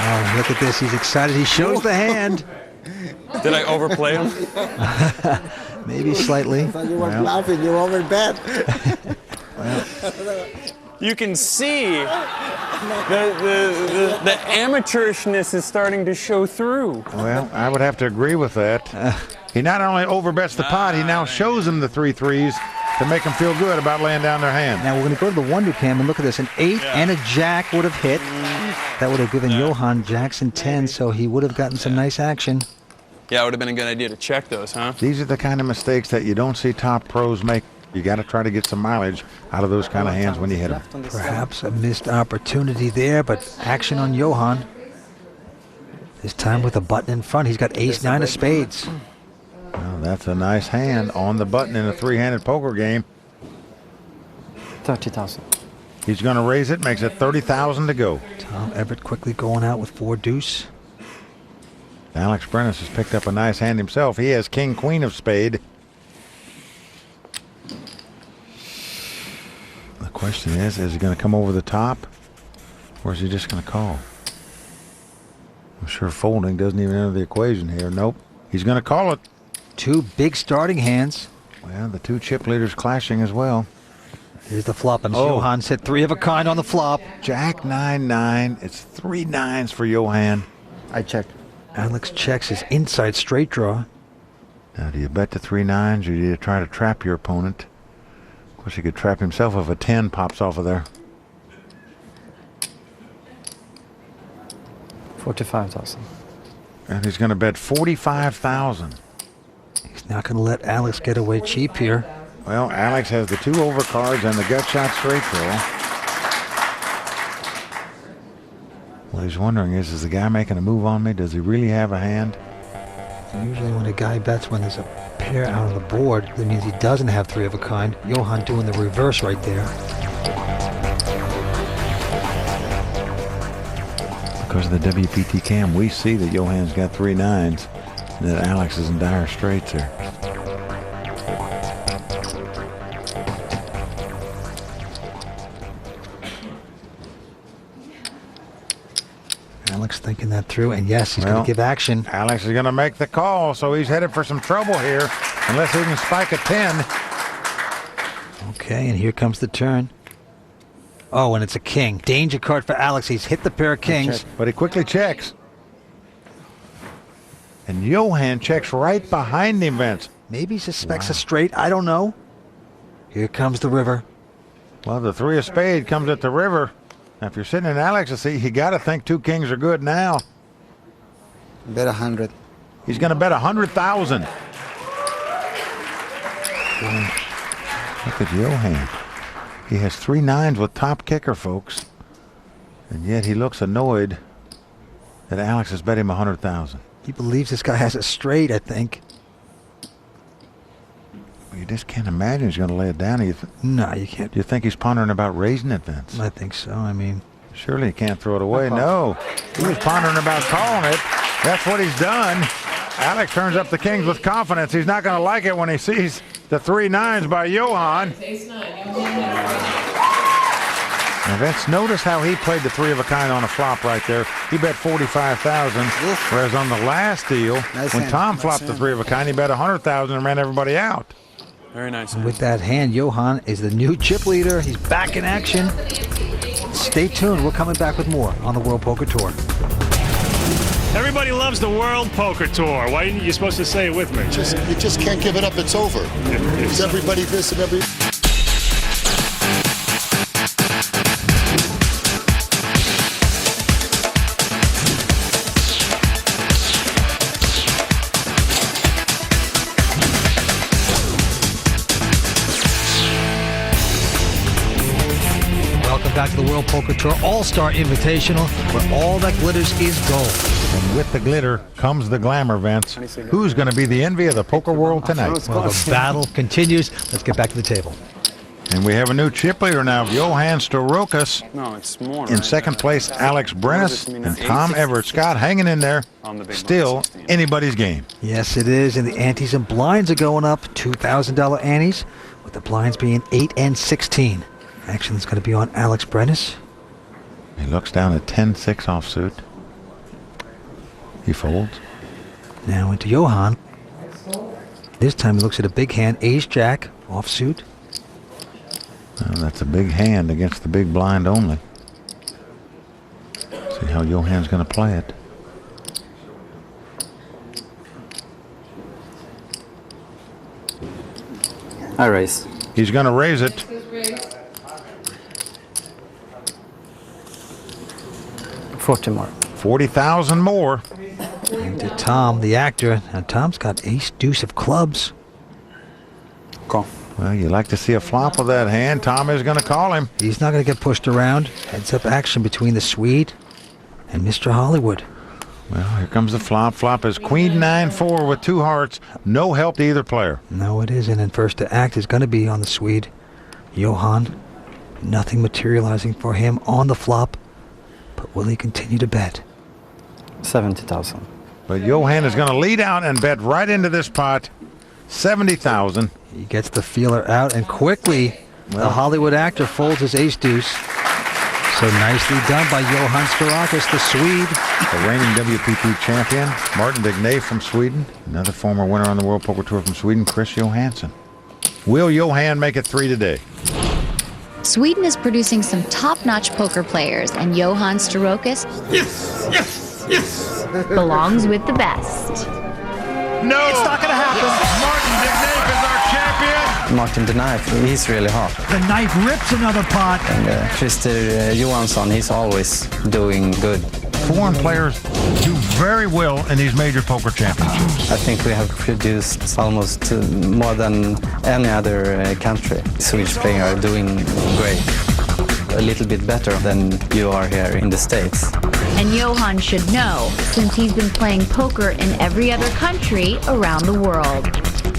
Oh, look at this. He's excited. He shows the hand. Did I overplay him? Maybe slightly. I thought you were laughing. You overbet. You can see the amateurishness is starting to show through. Well, I would have to agree with that. He not only overbets the pot, he now shows them the 3 threes to make them feel good about laying down their hand. Now we're going to go to the wonder cam and look at this. An 8 and a jack would have hit. That would have given Johan Jackson 10, so he would have gotten some nice action. Yeah, it would have been a good idea to check those, huh? These are the kind of mistakes that you don't see top pros make. You got to try to get some mileage out of those kind of hands when you hit them. Perhaps a missed opportunity there, but action on Johan. This time with a button in front. He's got ace-9 of spades. Well, that's a nice hand on the button in a 3-handed poker game. 30,000. He's going to raise it, makes it 30,000 to go. Tom Everett quickly going out with 4 deuce. Alex Brenes has picked up a nice hand himself. He has king, queen of spade. The question is he going to come over the top, or is he just going to call? I'm sure folding doesn't even enter the equation here. Nope. He's going to call it. 2 big starting hands. Well, the 2 chip leaders clashing as well. Here's the flop, and Johan's hit 3 of a kind on the flop. Jack 9-9. It's 3 nines for Johan. I check. Alex checks his inside straight draw. Now, do you bet the 3 nines, or do you try to trap your opponent? Of course, he could trap himself if a 10 pops off of there. 45,000. And he's going to bet 45,000. He's not going to let Alex get away cheap here. Well, Alex has the 2 overcards and the gut shot straight draw. What he's wondering is the guy making a move on me? Does he really have a hand? Usually when a guy bets when there's a pair out on the board, that means he doesn't have 3 of a kind. Johan doing the reverse right there. Because of the WPT cam, we see that Johan's got 3 nines and that Alex is in dire straits here. Alex thinking that through, and yes, he's going to give action. Alex is going to make the call, so he's headed for some trouble here, unless he can spike a 10. Okay, and here comes the turn. Oh, and it's a king. Danger card for Alex. He's hit the pair of kings. But he quickly checks. And Johan checks right behind him, Vince. Maybe he suspects a straight. I don't know. Here comes the river. Well, the 3 of spade comes at the river. Now, if you're sitting in Alex's seat, you got to think 2 kings are good now. Bet 100. He's going to bet 100,000. Look at Johan. He has 3 nines with top kicker, folks. And yet he looks annoyed that Alex has bet him 100,000. He believes this guy has a straight, I think. Well, you just can't imagine he's going to lay it down. No, you can't. Do you think he's pondering about raising it, Vince? I think so. I mean, Surely he can't throw it away. No. He was pondering about calling it. That's what he's done. Alex turns up the kings with confidence. He's not going to like it when he sees the 3 9s by Johan. Now, Vince, notice how he played the 3 of a kind on a flop right there. He bet $45,000, whereas on the last deal, when Tom flopped the 3 of a kind, he bet $100,000 and ran everybody out. Very nice. With that hand, Johan is the new chip leader. He's back in action. Stay tuned. We're coming back with more on the World Poker Tour. Everybody loves the World Poker Tour. Why aren't you supposed to say it with me? You just can't give it up. It's over. It's everybody this and every... Back to the World Poker Tour All-Star Invitational, where all that glitters is gold. And with the glitter comes the glamour, Vince. Who's going to be the envy of the poker world tonight? Well, the battle continues. Let's get back to the table. And we have a new chip leader now, Johan Starokas. No, it's more. In second place, Alex Brennis and Tom Everett Scott hanging in there. Still anybody's game. Yes, it is. And the antes and blinds are going up. $2,000 antes, with the blinds being 8 and 16. Action is going to be on Alex Brennis. He looks down at 10-6 offsuit. He folds. Now into Johan. This time he looks at a big hand, ace-jack, offsuit. Well, that's a big hand against the big blind only. See how Johan's going to play it. I raise. He's going to raise it. $40 more. 40,000 more. Into Tom, the actor. Now Tom's got ace deuce of clubs. Call. Well, you like to see a flop with that hand. Tom is going to call him. He's not going to get pushed around. Heads up action between the Swede and Mr. Hollywood. Well, here comes the flop. Flop is queen 9-4 with 2 hearts. No help to either player. No, it isn't. And first to act is going to be on the Swede. Johan. Nothing materializing for him on the flop. But will he continue to bet? 70,000. But Johan is going to lead out and bet right into this pot. 70,000. He gets the feeler out and quickly the Hollywood actor folds his ace deuce. So nicely done by Johan Starokas, the Swede. The reigning WPT champion, Martin Dignay from Sweden. Another former winner on the World Poker Tour from Sweden, Chris Johansson. Will Johan make it 3 today? Sweden is producing some top-notch poker players, and Johan Starokas belongs with the best. No! It's not going to happen. Martin Dignay is our champion. Martin the Knife, he's really hot. The knife rips another pot. And Christer Johansson, he's always doing good. Foreign players do very well in these major poker championships. I think we have produced almost more than any other country. Swedish players are doing great. A little bit better than you are here in the States. And Johan should know, since he's been playing poker in every other country around the world.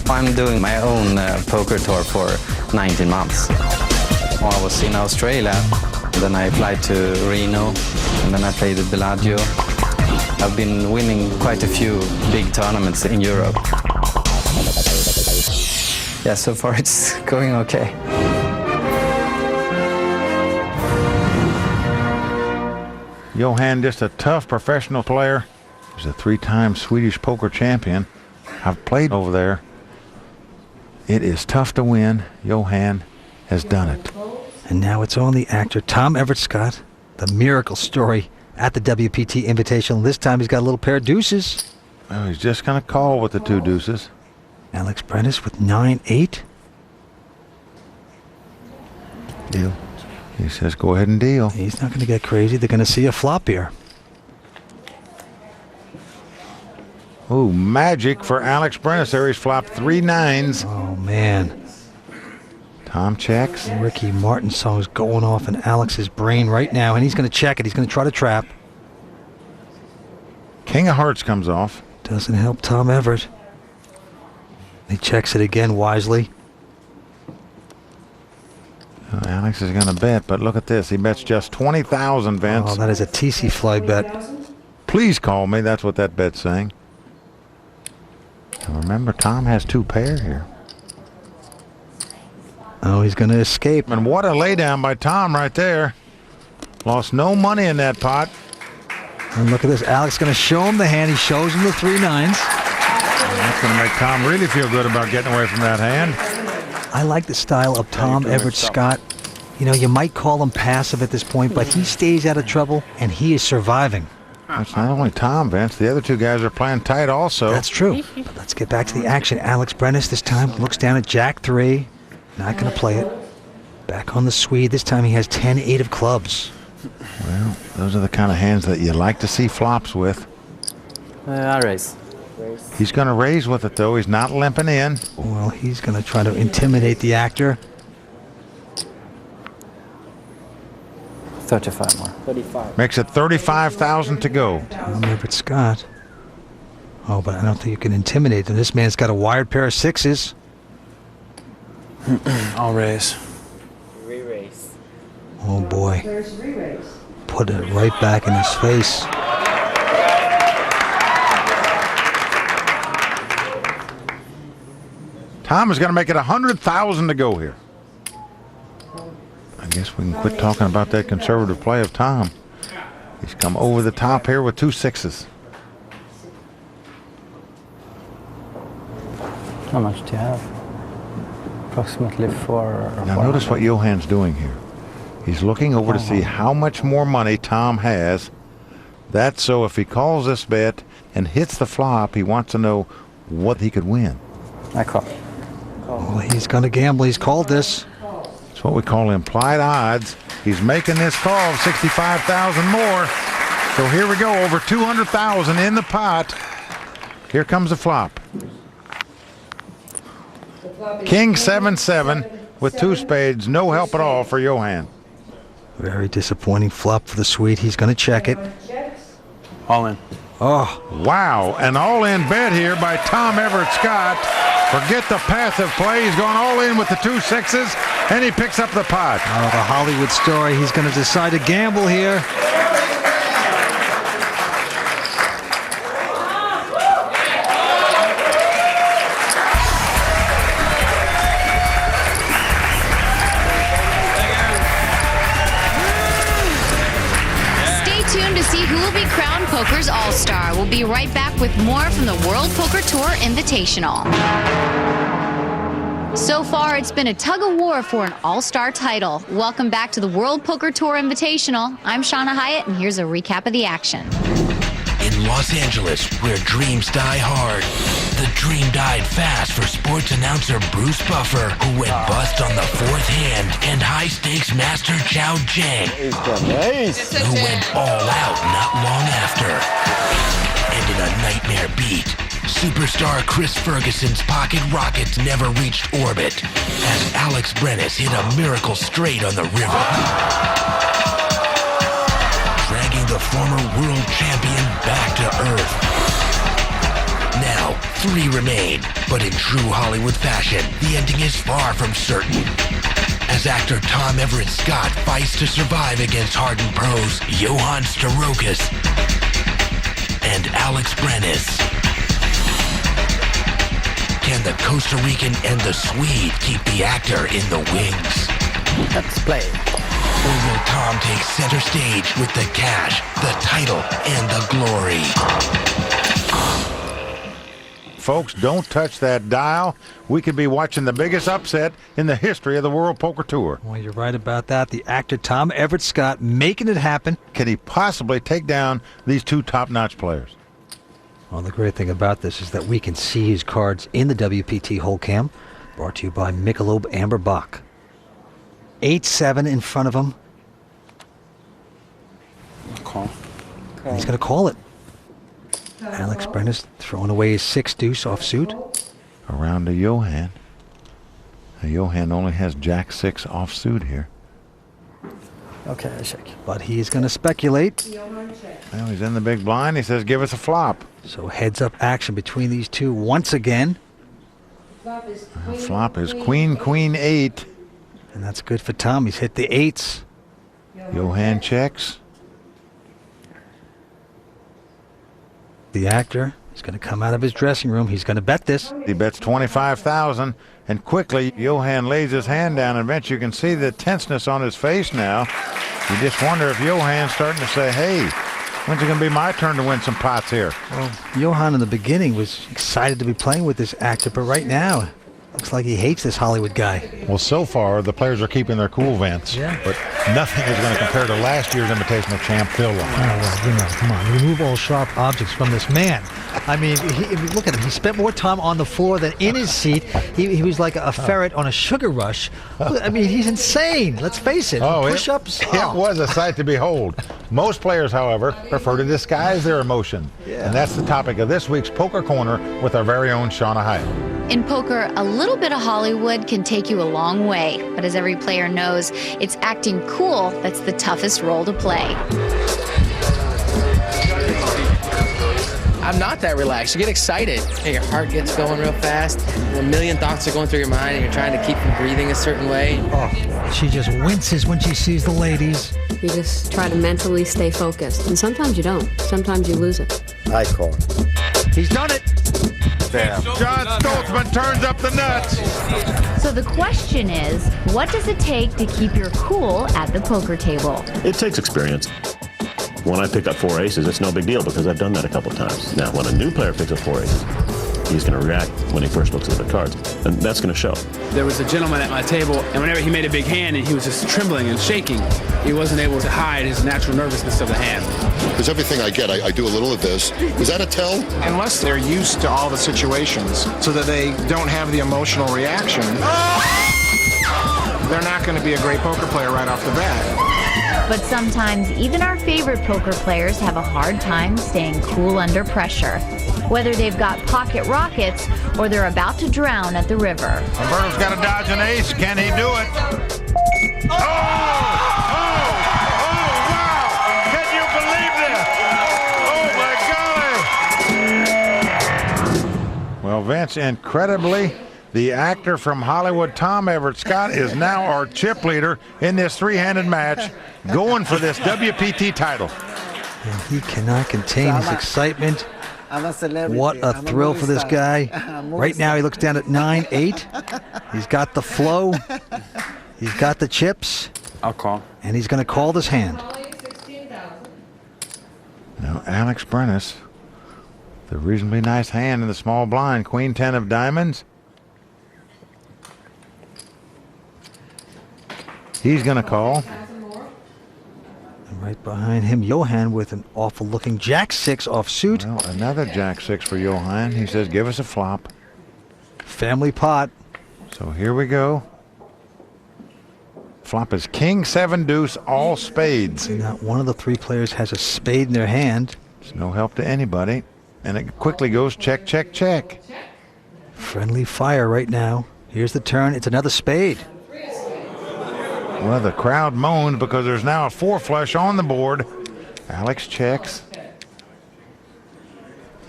I'm doing my own poker tour for 19 months. I was in Australia, then I fly to Reno, and then I played at Bellagio. I've been winning quite a few big tournaments in Europe. Yeah, so far it's going okay. Johan, just a tough professional player. He's a 3-time Swedish poker champion. I've played over there. It is tough to win. Johan has done it. And now it's on the actor Tom Everett Scott, the miracle story at the WPT Invitational. This time he's got a little pair of deuces. Well, he's just going to call with the 2 deuces. Alex Brennis with 9-8. Deal. He says go ahead and deal. He's not going to get crazy. They're going to see a flop here. Oh, magic for Alex Brennis there. He's flopped 3 9s. Oh, man. Tom checks. Ricky Martin's song's going off in Alex's brain right now, and he's going to check it. He's going to try to trap. King of Hearts comes off. Doesn't help Tom Everett. He checks it again wisely. Alex is going to bet, but look at this. He bets just 20,000, Vince. Oh, that is a TC fly bet. Please call me. That's what that bet's saying. And remember, Tom has 2 pair here. Oh, he's going to escape. And what a laydown by Tom right there. Lost no money in that pot. And look at this. Alex going to show him the hand. He shows him the 3 nines. And that's going to make Tom really feel good about getting away from that hand. I like the style of Tom Everett Scott. You know, you might call him passive at this point, but he stays out of trouble, and he is surviving. That's not only Tom, Vince. The other 2 guys are playing tight also. That's true. But let's get back to the action. Alex Brenes this time looks down at Jack 3. Not going to play it. Back on the Swede. This time he has 10-8 of clubs. Well, those are the kind of hands that you like to see flops with. I raise. He's going to raise with it, though. He's not limping in. Well, he's going to try to intimidate the actor. 35 more. 35. Makes it 35,000 to go. Tom Everett Scott. Oh, but I don't think you can intimidate him. This man's got a wired pair of 6s. I'll raise. Re-raise. Oh, boy. Put it right back in his face. Tom is going to make it 100,000 to go here. I guess we can quit talking about that conservative play of Tom. He's come over the top here with 2 6s. How much do you have? Approximately 4. Now notice what Johan's doing here. He's looking over to see how much more money Tom has. That's so if he calls this bet and hits the flop, he wants to know what he could win. I call. Well, he's going to gamble. He's called this. It's what we call implied odds. He's making this call of 65,000 more. So here we go, over 200,000 in the pot. Here comes the flop. King 7-7 with 2 spades. No help at all for Johan. Very disappointing flop for the Swede. He's going to check it. All in. Oh, wow. An all-in bet here by Tom Everett Scott. Forget the passive play. He's gone all in with the 2 6s, and he picks up the pot. Oh, the Hollywood story. He's going to decide to gamble here. Stay tuned to see who will be crowned Poker's All-Star. We'll be right back with more from the World Poker Tour Invitational. So far, it's been a tug-of-war for an all-star title. Welcome back to the World Poker Tour Invitational. I'm Shauna Hyatt, and here's a recap of the action. In Los Angeles, where dreams die hard, the dream died fast for sports announcer Bruce Buffer, who went bust on the 4th hand, and high-stakes master Chow Chang, who went all out not long after. And in a nightmare beat, superstar Chris Ferguson's pocket rockets never reached orbit as Alex Brenes hit a miracle straight on the river, dragging the former world champion back to earth. Now, 3 remain, but in true Hollywood fashion, the ending is far from certain. As actor Tom Everett Scott fights to survive against hardened pros Johan Starokas and Alex Brenes. Can the Costa Rican and the Swede keep the actor in the wings? Let's play. Or will Tom take center stage with the cash, the title, and the glory? Folks, don't touch that dial. We could be watching the biggest upset in the history of the World Poker Tour. Well, you're right about that. The actor Tom Everett Scott making it happen. Can he possibly take down these 2 top-notch players? Well, the great thing about this is that we can see his cards in the WPT Hole Cam. Brought to you by Michelob Amber Bach. 8-7 in front of him. Call. And he's going to call it. Alex Brenes throwing away his 6-deuce offsuit. Around to Johan. Now, Johan only has Jack 6 offsuit here. Okay, I check. But he's going to speculate. Well, he's in the big blind. He says, give us a flop. So heads-up action between these 2 once again. Flop is Queen, Queen 8. And that's good for Tom. He's hit the 8s. Johan checks. The actor is going to come out of his dressing room. He's going to bet this. He bets 25,000, and quickly Johan lays his hand down, and Vince, you can see the tenseness on his face now. You just wonder if Johan's starting to say, hey, when's it going to be my turn to win some pots here? Well, Johan in the beginning was excited to be playing with this actor, but right now, looks like he hates this Hollywood guy. Well, so far, the players are keeping their cool, Vince. Yeah. But nothing is going to compare to last year's Invitational champ, Phil. Oh, well, come on. Remove all sharp objects from this man. I mean, look at him. He spent more time on the floor than in his seat. He was like a ferret on a sugar rush. I mean, he's insane. Let's face it. Push-ups. It was a sight to behold. Most players, however, prefer to disguise their emotion. Yeah. And that's the topic of this week's Poker Corner with our very own Shauna Hyatt. In poker, a little bit of Hollywood can take you a long way. But as every player knows, it's acting cool that's the toughest role to play. I'm not that relaxed. You get excited. Your heart gets going real fast. A million thoughts are going through your mind, and you're trying to keep from breathing a certain way. Oh, she just winces when she sees the ladies. You just try to mentally stay focused. And sometimes you don't. Sometimes you lose it. I call. He's done it. Damn. John Stoltzman turns up the nuts. So the question is, what does it take to keep your cool at the poker table? It takes experience. When I pick up 4 aces, it's no big deal because I've done that a couple times. Now, when a new player picks up 4 aces, he's going to react when he first looks at the cards, and that's going to show. There was a gentleman at my table, and whenever he made a big hand and he was just trembling and shaking, he wasn't able to hide his natural nervousness of the hand. Because everything I get, I do a little of this. Is that a tell? Unless they're used to all the situations so that they don't have the emotional reaction, they're not going to be a great poker player right off the bat. But sometimes even our favorite poker players have a hard time staying cool under pressure. Whether they've got pocket rockets or they're about to drown at the river. Umberto's got to dodge an ace. Can he do it? Oh! Wow! Can you believe this? Oh, my golly! Well, Vince, incredibly, the actor from Hollywood, Tom Everett Scott, is now our chip leader in this three-handed match, going for this WPT title. And he cannot contain his excitement. What a thrill for this guy. Right now he looks down at 9-8. He's got the flow. He's got the chips. I'll call. And he's going to call this hand. Now, Alex Brennis, the reasonably nice hand in the small blind, Queen 10 of diamonds. He's going to call. And right behind him, Johan with an awful-looking Jack-6 offsuit. Well, another Jack-6 for Johan. He says, give us a flop. Family pot. So here we go. Flop is King 7 deuce, all spades. See, not one of the three players has a spade in their hand. It's no help to anybody. And it quickly goes check, check, check. Friendly fire right now. Here's the turn. It's another spade. Well, the crowd moans because there's now a 4 flush on the board. Alex checks.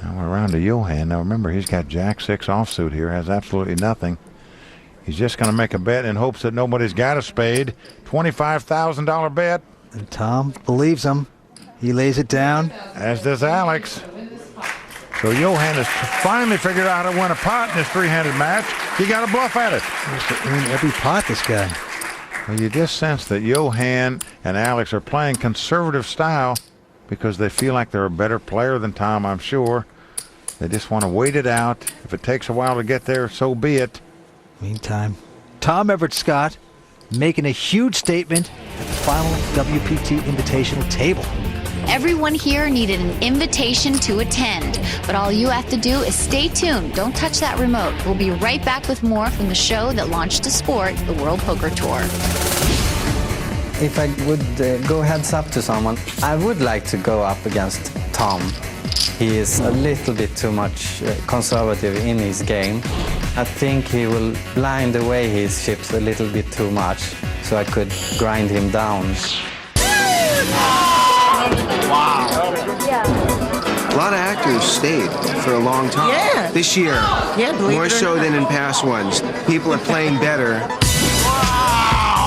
Now we're around to Johan. Now remember, he's got Jack-6 offsuit here, has absolutely nothing. He's just going to make a bet in hopes that nobody's got a spade. $25,000 bet. And Tom believes him. He lays it down. As does Alex. So Johan has finally figured out how to win a pot in this three-handed match. He got a bluff at it. He has to win every pot, this guy. Well, you just sense that Johan and Alex are playing conservative style because they feel like they're a better player than Tom, I'm sure. They just want to wait it out. If it takes a while to get there, so be it. Meantime, Tom Everett Scott making a huge statement at the final WPT Invitational table. Everyone here needed an invitation to attend, but all you have to do is stay tuned. Don't touch that remote. We'll be right back with more from the show that launched the sport, the World Poker Tour. If I would go heads up to someone, I would like to go up against Tom. He is a little bit too much conservative in his game. I think he will blind away his chips a little bit too much, so I could grind him down. Wow. A lot of actors stayed for a long time. Yeah. This year, Yeah, believe more it or so not. than in past ones. People are playing better. Wow!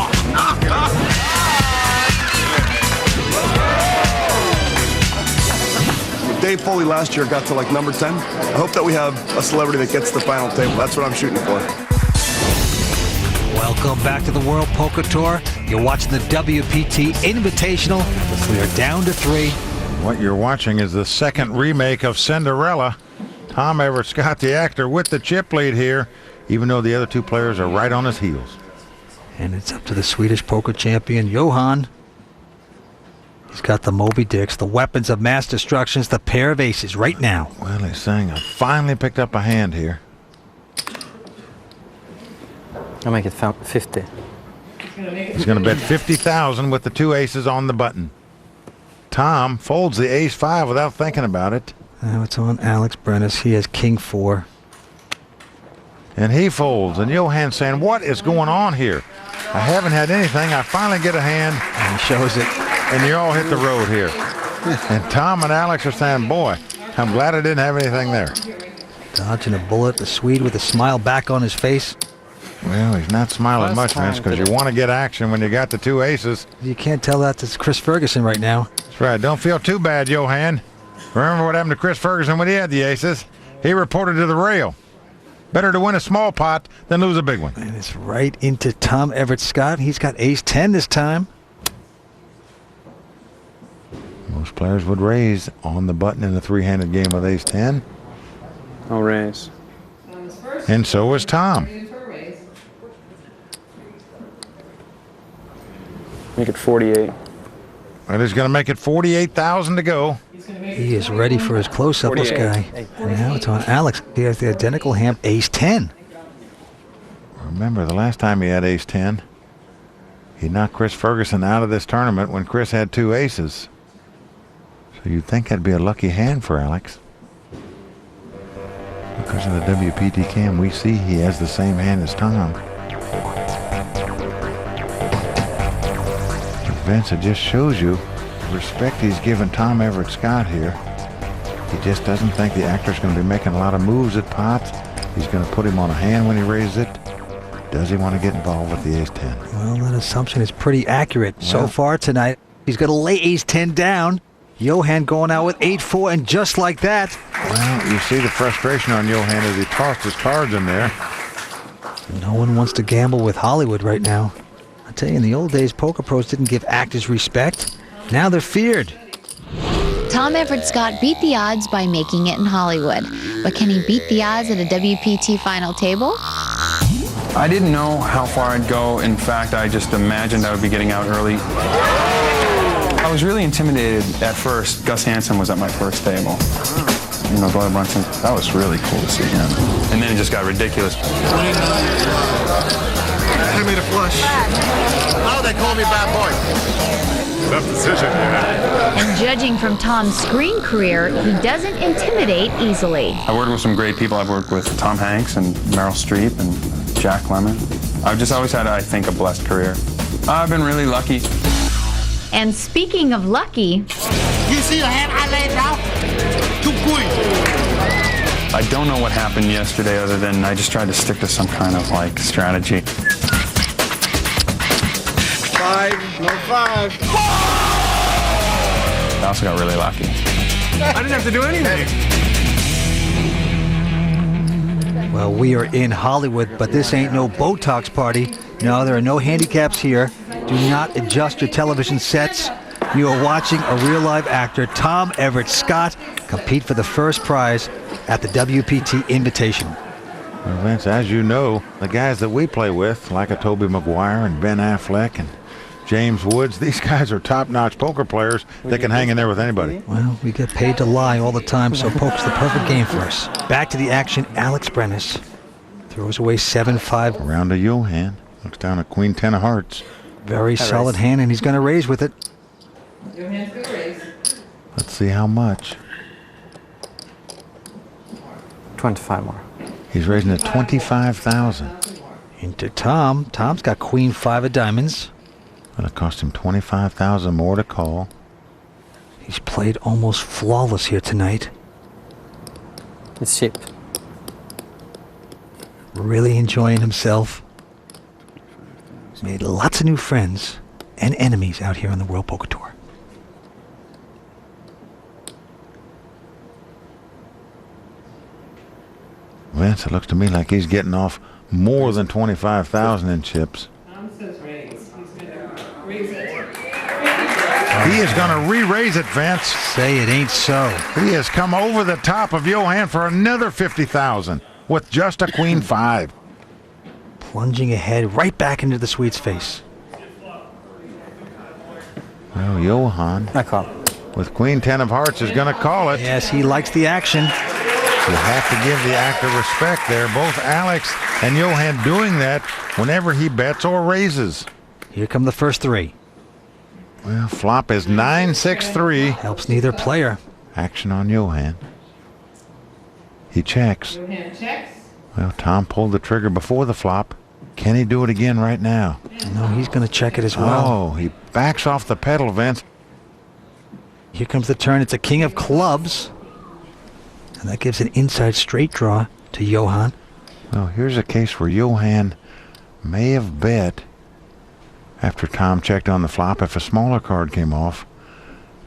Dave Foley last year got to like number 10. I hope that we have a celebrity that gets the final table. That's what I'm shooting for. Welcome back to the World Poker Tour. You're watching the WPT Invitational. We are down to 3. What you're watching is the second remake of Cinderella. Tom Everett Scott, the actor, with the chip lead here, even though the other two players are right on his heels. And it's up to the Swedish poker champion, Johan. He's got the Moby Dicks, the weapons of mass destruction, the pair of aces right now. Well, he's saying I finally picked up a hand here. I'll make it 50. He's going to bet 50,000 with the 2 aces on the button. Tom folds the ace-5 without thinking about it. Now it's on Alex Brennis. He has king 4. And he folds. And Johan's saying, what is going on here? I haven't had anything. I finally get a hand. And he shows it. And you all hit the road here. And Tom and Alex are saying, boy, I'm glad I didn't have anything there. Dodging a bullet. The Swede with a smile back on his face. Well, he's not smiling much, Vince, because you want to get action when you got the 2 aces. You can't tell that to Chris Ferguson right now. That's right. Don't feel too bad, Johan. Remember what happened to Chris Ferguson when he had the aces? He reported to the rail. Better to win a small pot than lose a big one. And it's right into Tom Everett Scott. He's got ace-10 this time. Most players would raise on the button in the 3-handed game with ace-10. I'll raise. And so is Tom. Make it 48. Well, he's going to make it 48,000 to go. He is ready for his close-up, this guy. And now it's on Alex. He has the identical hand, ace-10. Remember, the last time he had ace-10, he knocked Chris Ferguson out of this tournament when Chris had 2 aces. So you'd think that'd be a lucky hand for Alex. Because of the WPT cam, we see he has the same hand as Tom. But Vince, it just shows you the respect he's given Tom Everett Scott here. He just doesn't think the actor's going to be making a lot of moves at pots. He's going to put him on a hand when he raises it. Does he want to get involved with the ace-10? Well, that assumption is pretty accurate so far tonight. He's going to lay ace-10 down. Johan going out with 8-4, and just like that. Well, you see the frustration on Johan as he tossed his cards in there. No one wants to gamble with Hollywood right now. I tell you, in the old days, poker pros didn't give actors respect. Now they're feared. Tom Everett Scott beat the odds by making it in Hollywood. But can he beat the odds at a WPT final table? I didn't know how far I'd go. In fact, I just imagined I would be getting out early. I was really intimidated at first. Gus Hansen was at my first table. You know, Doyle Brunson. That was really cool to see him. And then it just got ridiculous. I made a flush. Oh, they call me bad boy. Tough decision, yeah. And judging from Tom's screen career, he doesn't intimidate easily. I worked with some great people. I've worked with Tom Hanks and Meryl Streep and Jack Lemmon. I've just always had, I think, a blessed career. I've been really lucky. And speaking of lucky... You see the hand I laid out? 2 queens. I don't know what happened yesterday other than I just tried to stick to some kind of, like, strategy. 5, no 5. I also got really lucky. I didn't have to do anything. Well, we are in Hollywood, but this ain't no Botox party. No, there are no handicaps here. Do not adjust your television sets. You are watching a real live actor, Tom Everett Scott, compete for the first prize at the WPT Invitational. Well, Vince, as you know, the guys that we play with, like a Tobey Maguire and Ben Affleck and James Woods, these guys are top-notch poker players that can hang in there with anybody. Well, we get paid to lie all the time, so poker's the perfect game for us. Back to the action, Alex Brennis throws away 7-5. Around to Johan. Looks down at Queen 10 of hearts. Very solid hand, and he's going to raise with it. Johan's going to raise. Let's see how much. 25 more. He's raising at 25,000. Into Tom. Tom's got Queen 5 of diamonds. It'll cost him 25,000 more to call. He's played almost flawless here tonight. It's cheap. Really enjoying himself. Made lots of new friends and enemies out here on the World Poker Tour. Vince, it looks to me like he's getting off more than 25,000 in chips. Tom says raise. He's going to raise it. He is going to re-raise it, Vince. Say it ain't so. He has come over the top of Johan for another 50,000 with just a queen 5. Plunging ahead right back into the Swede's face. Well, Johan, I call. with queen 10 of hearts, is going to call it. Yes, he likes the action. You have to give the actor respect there. Both Alex and Johan doing that whenever he bets or raises. Here come the first 3. Well, flop is 9-6-3. Helps neither player. Action on Johan. He checks. Johan checks. Well, Tom pulled the trigger before the flop. Can he do it again right now? No, he's going to check it as well. Oh, he backs off the pedal, Vince. Here comes the turn. It's a king of clubs. And that gives an inside straight draw to Johan. Well, here's a case where Johan may have bet after Tom checked on the flop if a smaller card came off.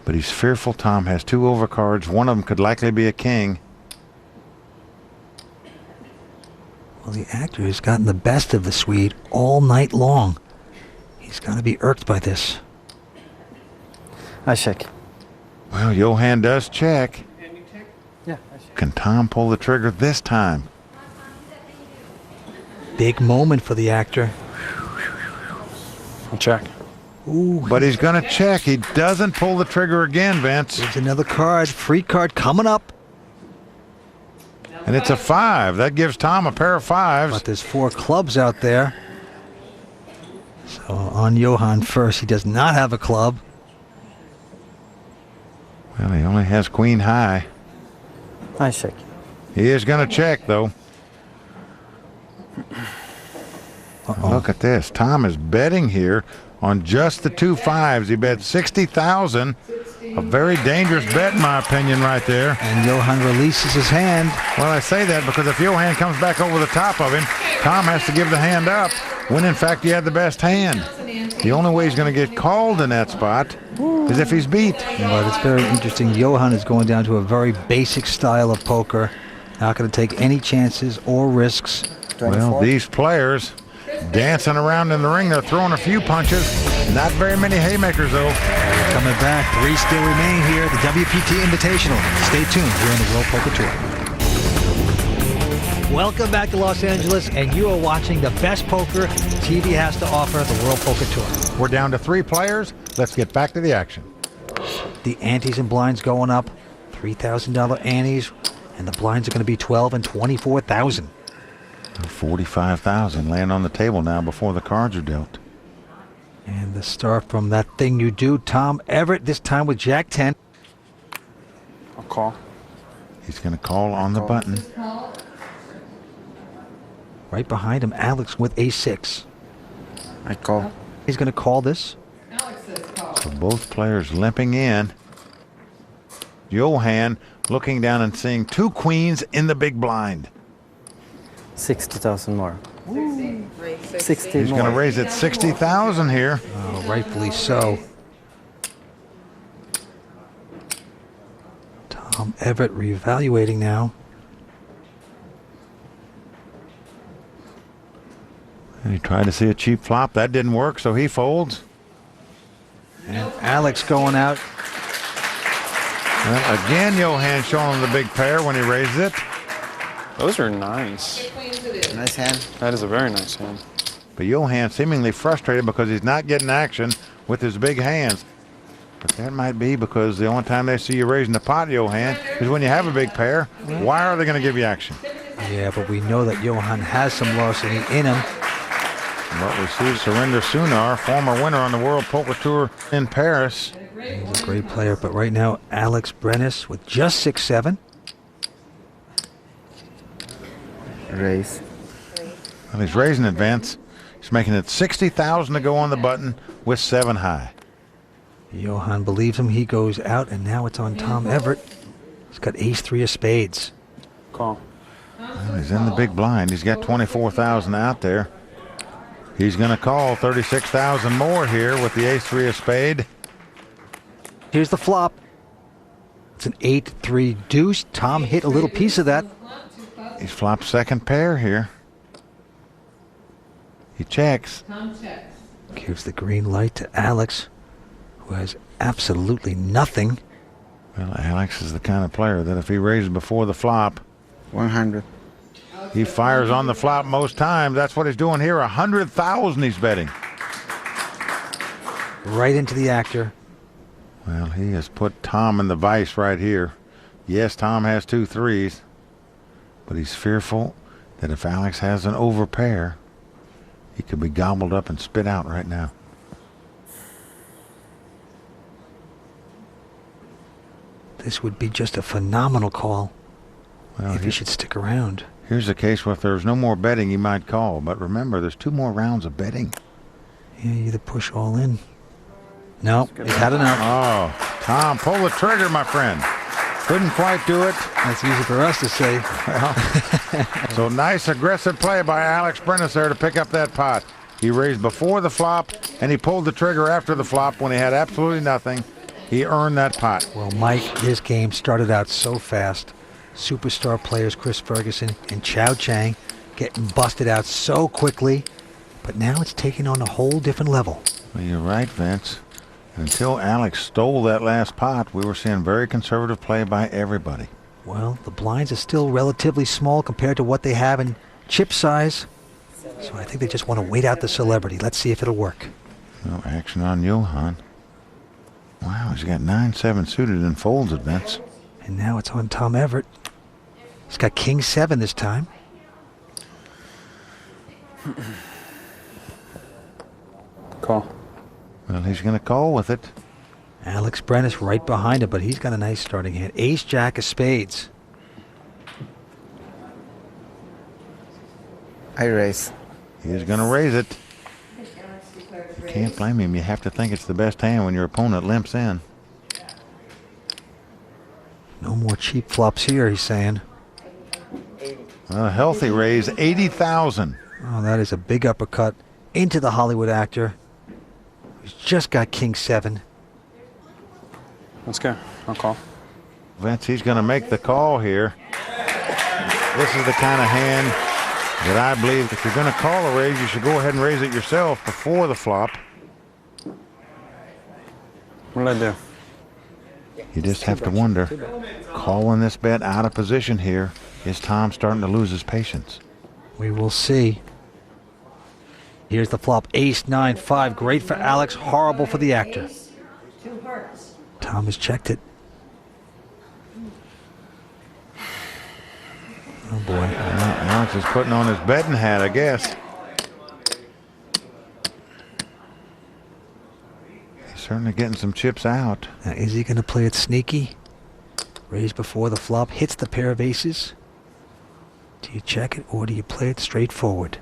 But he's fearful Tom has 2 overcards. One of them could likely be a king. Well, the actor has gotten the best of the Swede all night long. He's got to be irked by this. I check. Well, Johan does check. Yeah, I check. Can Tom pull the trigger this time? Big moment for the actor. I'll check. Ooh, But he's going to check. He doesn't pull the trigger again, Vince. there's another card. Free card coming up. And it's a 5. That gives Tom a pair of 5s. But there's 4 clubs out there. So on Johan first. He does not have a club. Well, he only has queen high. I check. He is going to check, though. Look at this. Tom is betting here on just the 2 5s. He bet 60,000. A very dangerous bet, in my opinion, right there. And Johan releases his hand. Well, I say that because if Johan comes back over the top of him, Tom has to give the hand up when, in fact, he had the best hand. The only way he's going to get called in that spot is if he's beat. But it's very interesting. Johan is going down to a very basic style of poker. Not going to take any chances or risks. Well, these players dancing around in the ring, they're throwing a few punches. Not very many haymakers, though. Coming back, 3 still remain here. The WPT Invitational. Stay tuned here on the World Poker Tour. Welcome back to Los Angeles, and you are watching the best poker TV has to offer, the World Poker Tour. We're down to 3 players. Let's get back to the action. The antes and blinds going up. $3,000 antes, and the blinds are going to be $12,000 and $24,000. 45,000 laying on the table now before the cards are dealt. And the start from That Thing You Do, Tom Everett, this time with Jack 10. I'll call. He's going to call on the button. Right behind him, Alex with Ace-6. I call. He's going to call this. So both players limping in. Johan looking down and seeing 2 queens in the big blind. 60,000 more. 60 He's going to raise it 60,000 here. Oh, rightfully so. Tom Everett reevaluating now. And he tried to see a cheap flop. That didn't work, so he folds. And Alex going out. Well, again, Johan showing the big pair when he raises it. Those are nice. Nice hand. That is a very nice hand. But Johan seemingly frustrated because he's not getting action with his big hands. But that might be because the only time they see you raising the pot, Johan, is when you have a big pair. Why are they going to give you action? Yeah, but we know that Johan has some larceny in him. But we see Surinder Sunar, former winner on the World Poker Tour in Paris. He's a great player, but right now, Alex Brenes with just 6-7. Raise. Well, he's raising advance. He's making it 60,000 to go on the button with 7 high. Johan believes him. He goes out, and now it's on Tom Everett. He's got Ace-3 of spades. Call. Well, he's in the big blind. He's got 24,000 out there. He's going to call 36,000 more here with the ace-3 of spade. Here's the flop. It's an 8-3 deuce. Tom hit a little piece of that. He's flopped second pair here. He checks. Tom checks. Gives the green light to Alex, who has absolutely nothing. Well, Alex is the kind of player that if he raises before the flop, 100. he fires on the flop most times. That's what he's doing here. 100,000 he's betting. Right into the actor. Well, he has put Tom in the vice right here. Yes, Tom has 2 threes, but he's fearful that if Alex has an overpair, he could be gobbled up and spit out right now. This would be just a phenomenal call. Well, if he should stick around. Here's a case where if there's no more betting, he might call. But remember, there's 2 more rounds of betting. Yeah, you either push all in. No, he's had enough. Oh, Tom, pull the trigger, my friend. Couldn't quite do it. That's easy for us to say. Well, so nice aggressive play by Alex Brenes there to pick up that pot. He raised before the flop, and he pulled the trigger after the flop when he had absolutely nothing. He earned that pot. Well, Mike, this game started out so fast. Superstar players Chris Ferguson and Chow Chang getting busted out so quickly. But now it's taking on a whole different level. Well, you're right, Vince. Until Alex stole that last pot, we were seeing very conservative play by everybody. Well, the blinds are still relatively small compared to what they have in chip size. So I think they just want to wait out the celebrity. Let's see if it'll work. No action on Johan. Wow, he's got 9-7 suited and folds it, Vince. And now it's on Tom Everett. He's got King 7 this time. Call. Well, he's going to call with it. Alex Brenes right behind him, but he's got a nice starting hand. Ace Jack of spades. I raise. He's going to raise it. You can't blame him. You have to think it's the best hand when your opponent limps in. No more cheap flops here, he's saying. Well, a healthy raise, 80,000. Oh, that is a big uppercut into the Hollywood actor, who's just got King 7. Let's go. I'll call. Vince, he's going to make the call here. This is the kind of hand that I believe if you're going to call a raise, you should go ahead and raise it yourself before the flop. What did I do? You just have to wonder, calling this bet out of position here, is Tom starting to lose his patience? We will see. Here's the flop, Ace 9-5. Great for Alex, horrible for the actor. Tom has checked it. Oh boy. Alex is putting on his betting hat, I guess. He's certainly getting some chips out. Now, is he going to play it sneaky? Raise before the flop, hits the pair of aces. Do you check it or do you play it straightforward?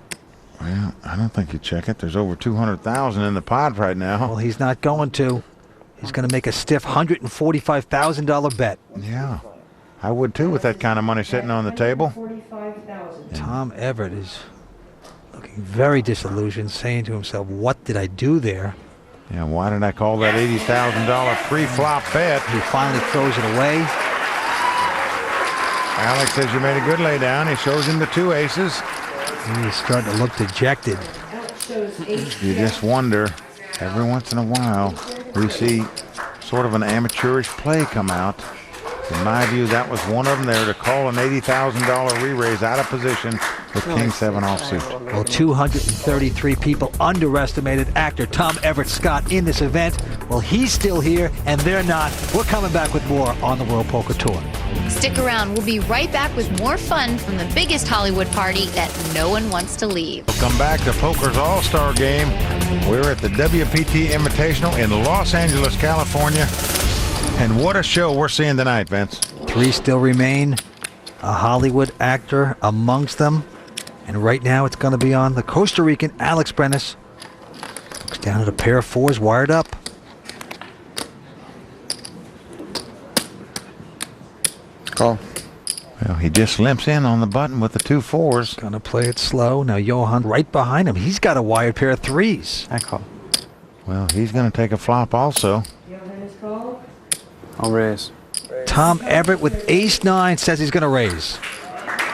Well, I don't think you check it. There's over 200,000 in the pot right now. Well, he's not going to. He's going to make a stiff $145,000 bet. Yeah, I would too with that kind of money sitting on the table. Tom Everett is looking very disillusioned, saying to himself, what did I do there? Yeah, why did I call that $80,000 pre-flop bet? He finally throws it away. Alex says you made a good laydown. He shows him the 2 aces. He's starting to look dejected. You just wonder, every once in a while, we see sort of an amateurish play come out. In my view, that was one of them there to call an $80,000 re-raise out of position with King 7 offsuit. Well, 233 people underestimated actor Tom Everett Scott in this event. Well, he's still here, and they're not. We're coming back with more on the World Poker Tour. Stick around. We'll be right back with more fun from the biggest Hollywood party that no one wants to leave. Welcome back to Poker's All-Star Game. We're at the WPT Invitational in Los Angeles, California. And what a show we're seeing tonight, Vince. 3 still remain. A Hollywood actor amongst them. And right now it's going to be on the Costa Rican Alex Brenes. Looks down at a pair of 4s wired up. Call. Well, he just limps in on the button with the 2 4s. Gonna play it slow. Now Johan right behind him. He's got a wired pair of 3s. I call. Well, he's going to take a flop also. I'll raise. Tom Everett with ace-9 says he's going to raise.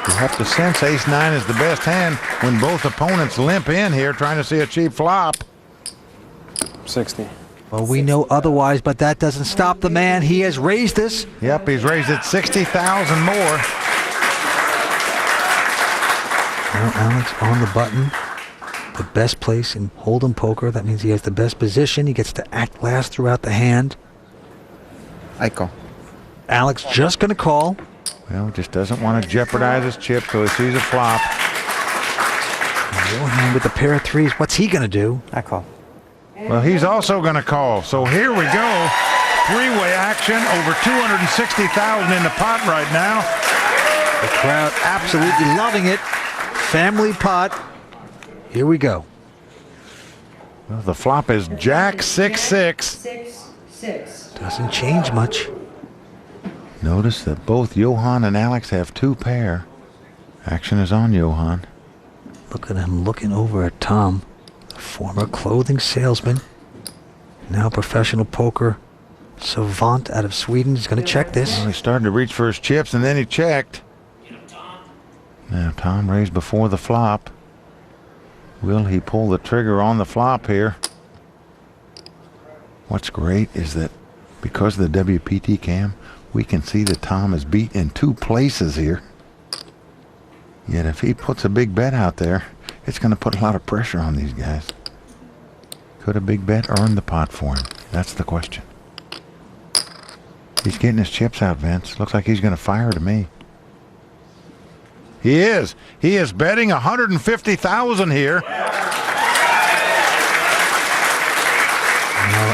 You have to sense ace-9 is the best hand when both opponents limp in here trying to see a cheap flop. 60. Well, we know otherwise, but that doesn't stop the man. He has raised this. Yep, he's raised it 60,000 more. Now Alex on the button. The best place in Hold'em poker. That means he has the best position. He gets to act last throughout the hand. I call. Alex just going to call. Well, just doesn't want to jeopardize his chip, so he sees a flop. Johan with the pair of 3s. What's he going to do? I call. Well, he's also going to call. So here we go. 3-way action. Over 260,000 in the pot right now. The crowd absolutely loving it. Family pot. Here we go. Well, the flop is Jack 6-6. 6-6. Doesn't change much. Notice that both Johan and Alex have 2 pair. Action is on Johan. Look at him looking over at Tom, the former clothing salesman, now professional poker savant out of Sweden. He's going to check this. Well, he started to reach for his chips, and then he checked. Now Tom raised before the flop. Will he pull the trigger on the flop here? What's great is that because of the WPT cam, we can see that Tom is beat in 2 places here. Yet if he puts a big bet out there, it's going to put a lot of pressure on these guys. Could a big bet earn the pot for him? That's the question. He's getting his chips out, Vince. Looks like he's going to fire to me. He is. He is betting 150,000 here. Well,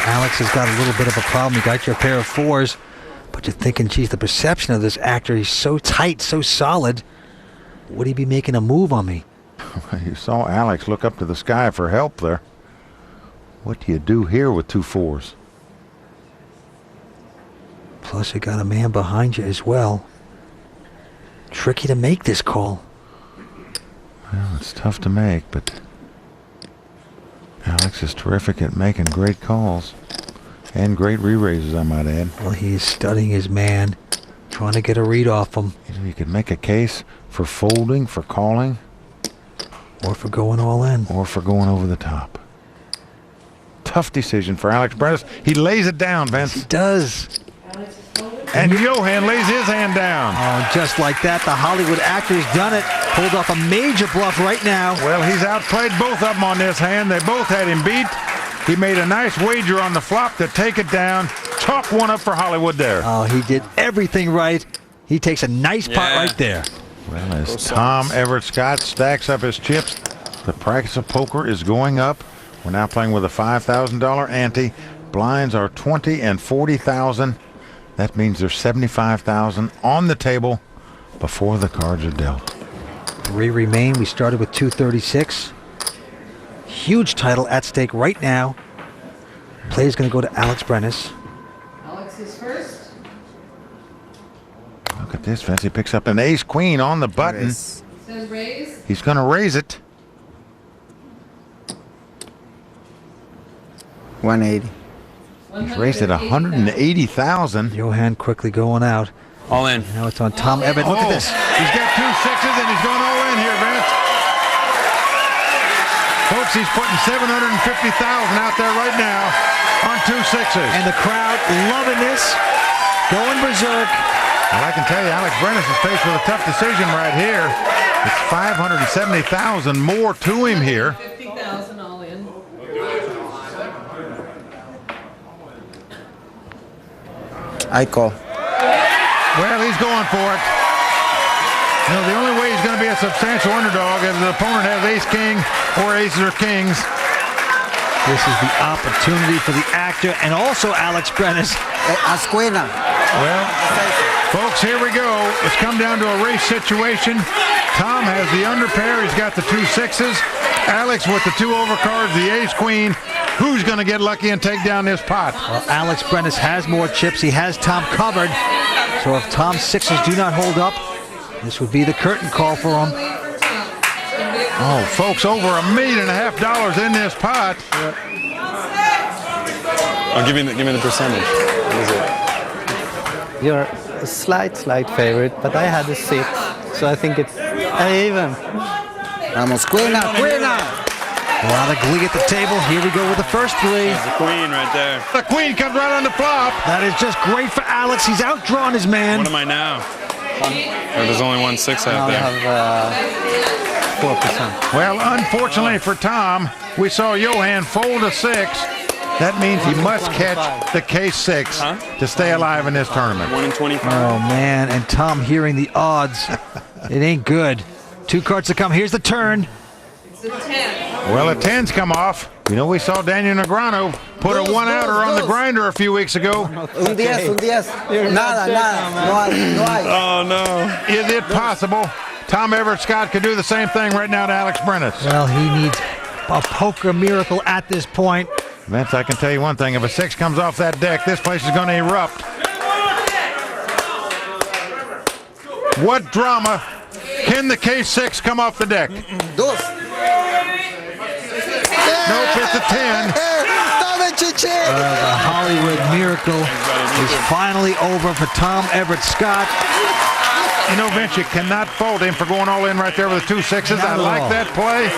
Alex has got a little bit of a problem. You got your pair of 4s, but you're thinking, geez, the perception of this actor, he's so tight, so solid. Would he be making a move on me? You saw Alex look up to the sky for help there. What do you do here with 2 4s? Plus, you got a man behind you as well. Tricky to make this call. Well, it's tough to make, but Alex is terrific at making great calls. And great re-raises, I might add. Well, he's studying his man, trying to get a read off him. You could make a case for folding, for calling. Or for going all in. Or for going over the top. Tough decision for Alex Brennis. He lays it down, Vince. He does. And Johan lays his hand down. Oh, just like that, the Hollywood actor's done it. Pulled off a major bluff right now. Well, he's outplayed both of them on this hand. They both had him beat. He made a nice wager on the flop to take it down. Chalk one up for Hollywood there. Oh, he did everything right. He takes a nice pot right there. Well, as Tom Everett Scott stacks up his chips, the price of poker is going up. We're now playing with a $5,000 ante. Blinds are 20 and 40,000. That means there's 75,000 on the table before the cards are dealt. 3 remain. We started with 236. Huge title at stake right now. Play is going to go to Alex Brennis. Alex is first. Look at this, Vince. He picks up an ace-queen on the button. Says raise. He's going to raise it. 180. He's raised at 180,000. Johan quickly going out. All in. Now it's on Tom Everett. Look at this. He's got 2 6s and he's going all in here, Vince. Folks, he's putting 750,000 out there right now on 2 6s. And the crowd loving this. Going berserk. Well, I can tell you, Alex Brennis is faced with a tough decision right here. It's 570,000 more to him here. 50,000 all in. I call. Well, he's going for it. You know, the only way he's going to be a substantial underdog is the opponent has ace-king or aces or kings. This is the opportunity for the actor and also Alex Brennis. Ascuena. Well, folks, here we go. It's come down to a race situation. Tom has the underpair. He's got the 2 6s. Alex with the 2 overcards, the ace-queen. Who's going to get lucky and take down this pot? Well, Alex Brennis has more chips. He has Tom covered. So if Tom's 6s do not hold up, This would be the curtain call for him. Oh, folks, over $1.5 million in this pot. Oh, give me the percentage. What is it? You're a slight favorite, but I had a 6, so I think it's even. Vamos, Queen now. A lot of glee at the table. Here we go with the first 3. There's the queen right there. The queen comes right on the flop. That is just great for Alex. He's outdrawn his man. What am I now? Or there's only 1 6 out there. I have 4%. Well, unfortunately for Tom, we saw Johan fold a 6. That means he must catch the case 6 to stay alive in this tournament. 1 in 25. Oh, man. And Tom hearing the odds. It ain't good. 2 cards to come. Here's the turn. It's a 10. Well, a 10's come off. You know, we saw Daniel Negreanu put a 1-outer on the grinder a few weeks ago. Un 10. Nada. No hay. Oh, no. Is it possible Tom Everett Scott could do the same thing right now to Alex Brenes? Well, he needs a poker miracle at this point. Vince, I can tell you one thing. If a 6 comes off that deck, this place is going to erupt. What drama can the case 6 come off the deck? Dos. Nope, it's a 10. The Hollywood miracle is finally over for Tom Everett Scott. You know, Vince, you cannot fault him for going all in right there with the 2 6s. I like that play.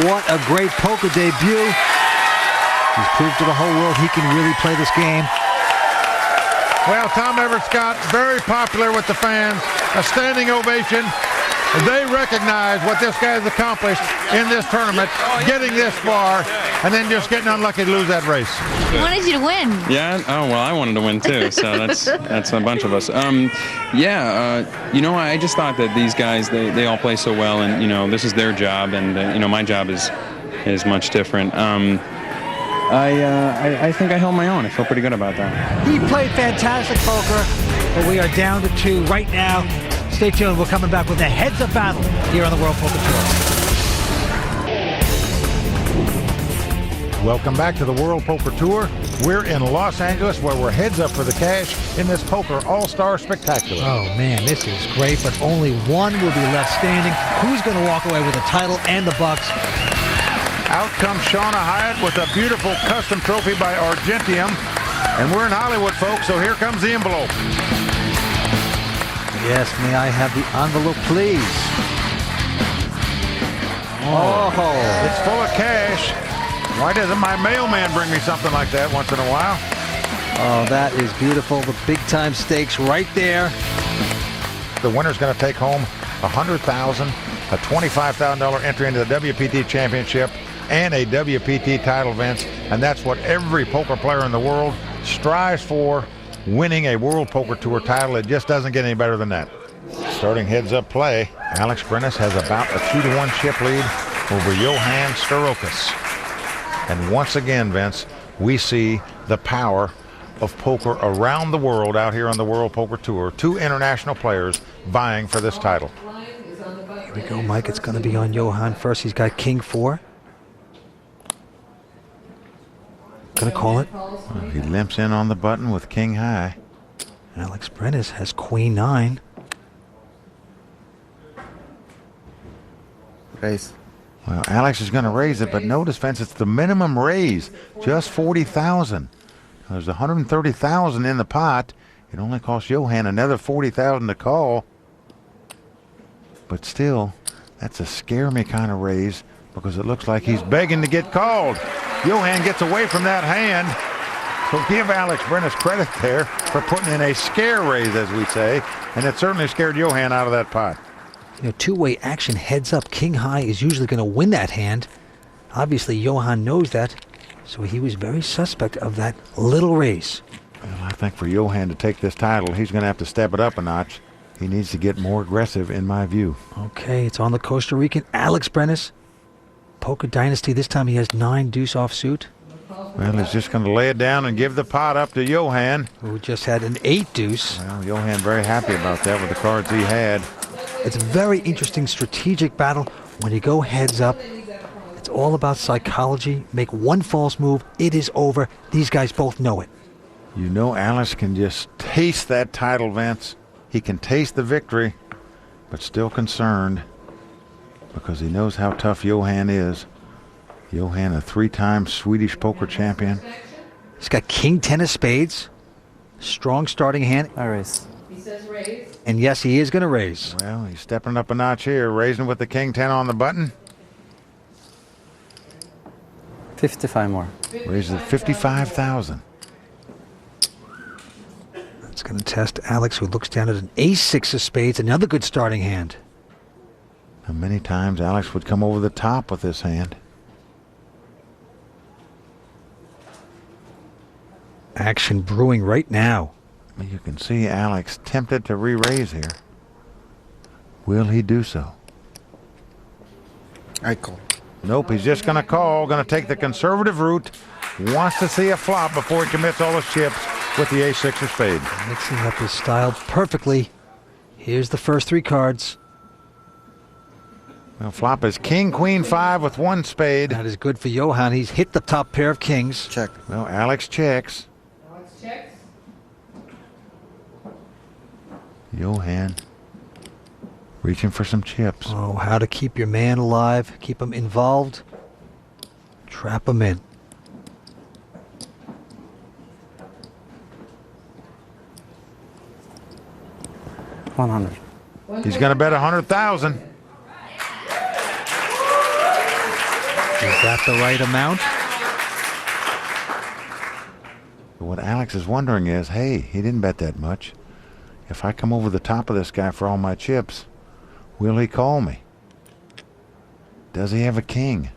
What a great poker debut. He's proved to the whole world he can really play this game. Well, Tom Everett Scott, very popular with the fans. A standing ovation. They recognize what this guy has accomplished in this tournament, getting this far, and then just getting unlucky to lose that race. He wanted you to win. Yeah. Oh well, I wanted to win too. So that's a bunch of us. You know, I just thought that these guys they all play so well, and you know, this is their job, and you know, my job is much different. I think I held my own. I feel pretty good about that. He played fantastic poker, but we are down to 2 right now. Stay tuned. We're coming back with a heads-up battle here on the World Poker Tour. Welcome back to the World Poker Tour. We're in Los Angeles where we're heads up for the cash in this Poker All-Star Spectacular. Oh, man, this is great, but only one will be left standing. Who's going to walk away with the title and the bucks? Out comes Shauna Hyatt with a beautiful custom trophy by Argentium. And we're in Hollywood, folks, so here comes the envelope. Yes, may I have the envelope, please? Oh, it's full of cash. Why doesn't my mailman bring me something like that once in a while? Oh, that is beautiful. The big-time stakes right there. The winner's going to take home $100,000, a $25,000 entry into the WPT Championship, and a WPT title, Vince. And that's what every poker player in the world strives for, winning a World Poker Tour title. It just doesn't get any better than that. Starting heads-up play, Alex Brenes has about a 2-1 chip lead over Johan Starokas. And once again, Vince, we see the power of poker around the world out here on the World Poker Tour. 2 international players vying for this title. Here we go, Mike. It's going to be on Johan first. He's got King 4. Going to call it. Well, he limps in on the button with King High. Alex Brenes has Queen 9. Raise. Well, Alex is going to raise it, but notice, Vince, it's the minimum raise, just $40,000. There's $130,000 in the pot. It only costs Johan another $40,000 to call. But still, that's a scare me kind of raise because it looks like he's begging to get called. Johan gets away from that hand. So give Alex Brenes credit there for putting in a scare raise, as we say, and it certainly scared Johan out of that pot. You know, two-way action heads up. King High is usually going to win that hand. Obviously, Johan knows that, so he was very suspect of that little raise. Well, I think for Johan to take this title, he's going to have to step it up a notch. He needs to get more aggressive, in my view. Okay, it's on the Costa Rican Alex Brenes. Poker Dynasty, this time he has 9 deuce offsuit. Well, he's just going to lay it down and give the pot up to Johan, who just had an 8 deuce. Well, Johan very happy about that with the cards he had. It's a very interesting strategic battle. When you go heads up, it's all about psychology. Make one false move, it is over. These guys both know it. You know Alex can just taste that title, Vince. He can taste the victory. but still concerned because he knows how tough Johan is. Johan, a 3-time Swedish poker champion. He's got king 10 of spades. Strong starting hand. I raise. He says raise. And yes, he is going to raise. Well, he's stepping up a notch here, raising with the king 10 on the button. 55 more. Raises 55,000. That's going to test Alex, who looks down at an ace-6 of spades, another good starting hand. Now, many times Alex would come over the top with this hand. Action brewing right now. You can see Alex tempted to re-raise here. Will he do so? I call. Nope, he's just going to call, going to take the conservative route. Wants to see a flop before he commits all his chips with the ace-6 of spades. Mixing up his style perfectly. Here's the first 3 cards. Well, flop is king, queen, 5 with 1 spade. That is good for Johan. He's hit the top pair of kings. Check. Well, Alex checks. Alex checks. Johan reaching for some chips. Oh, how to keep your man alive, keep him involved, trap him in. $100. He's going to bet 100,000. Is that the right amount? What Alex is wondering is, hey, he didn't bet that much. If I come over the top of this guy for all my chips, will he call me? Does he have a king?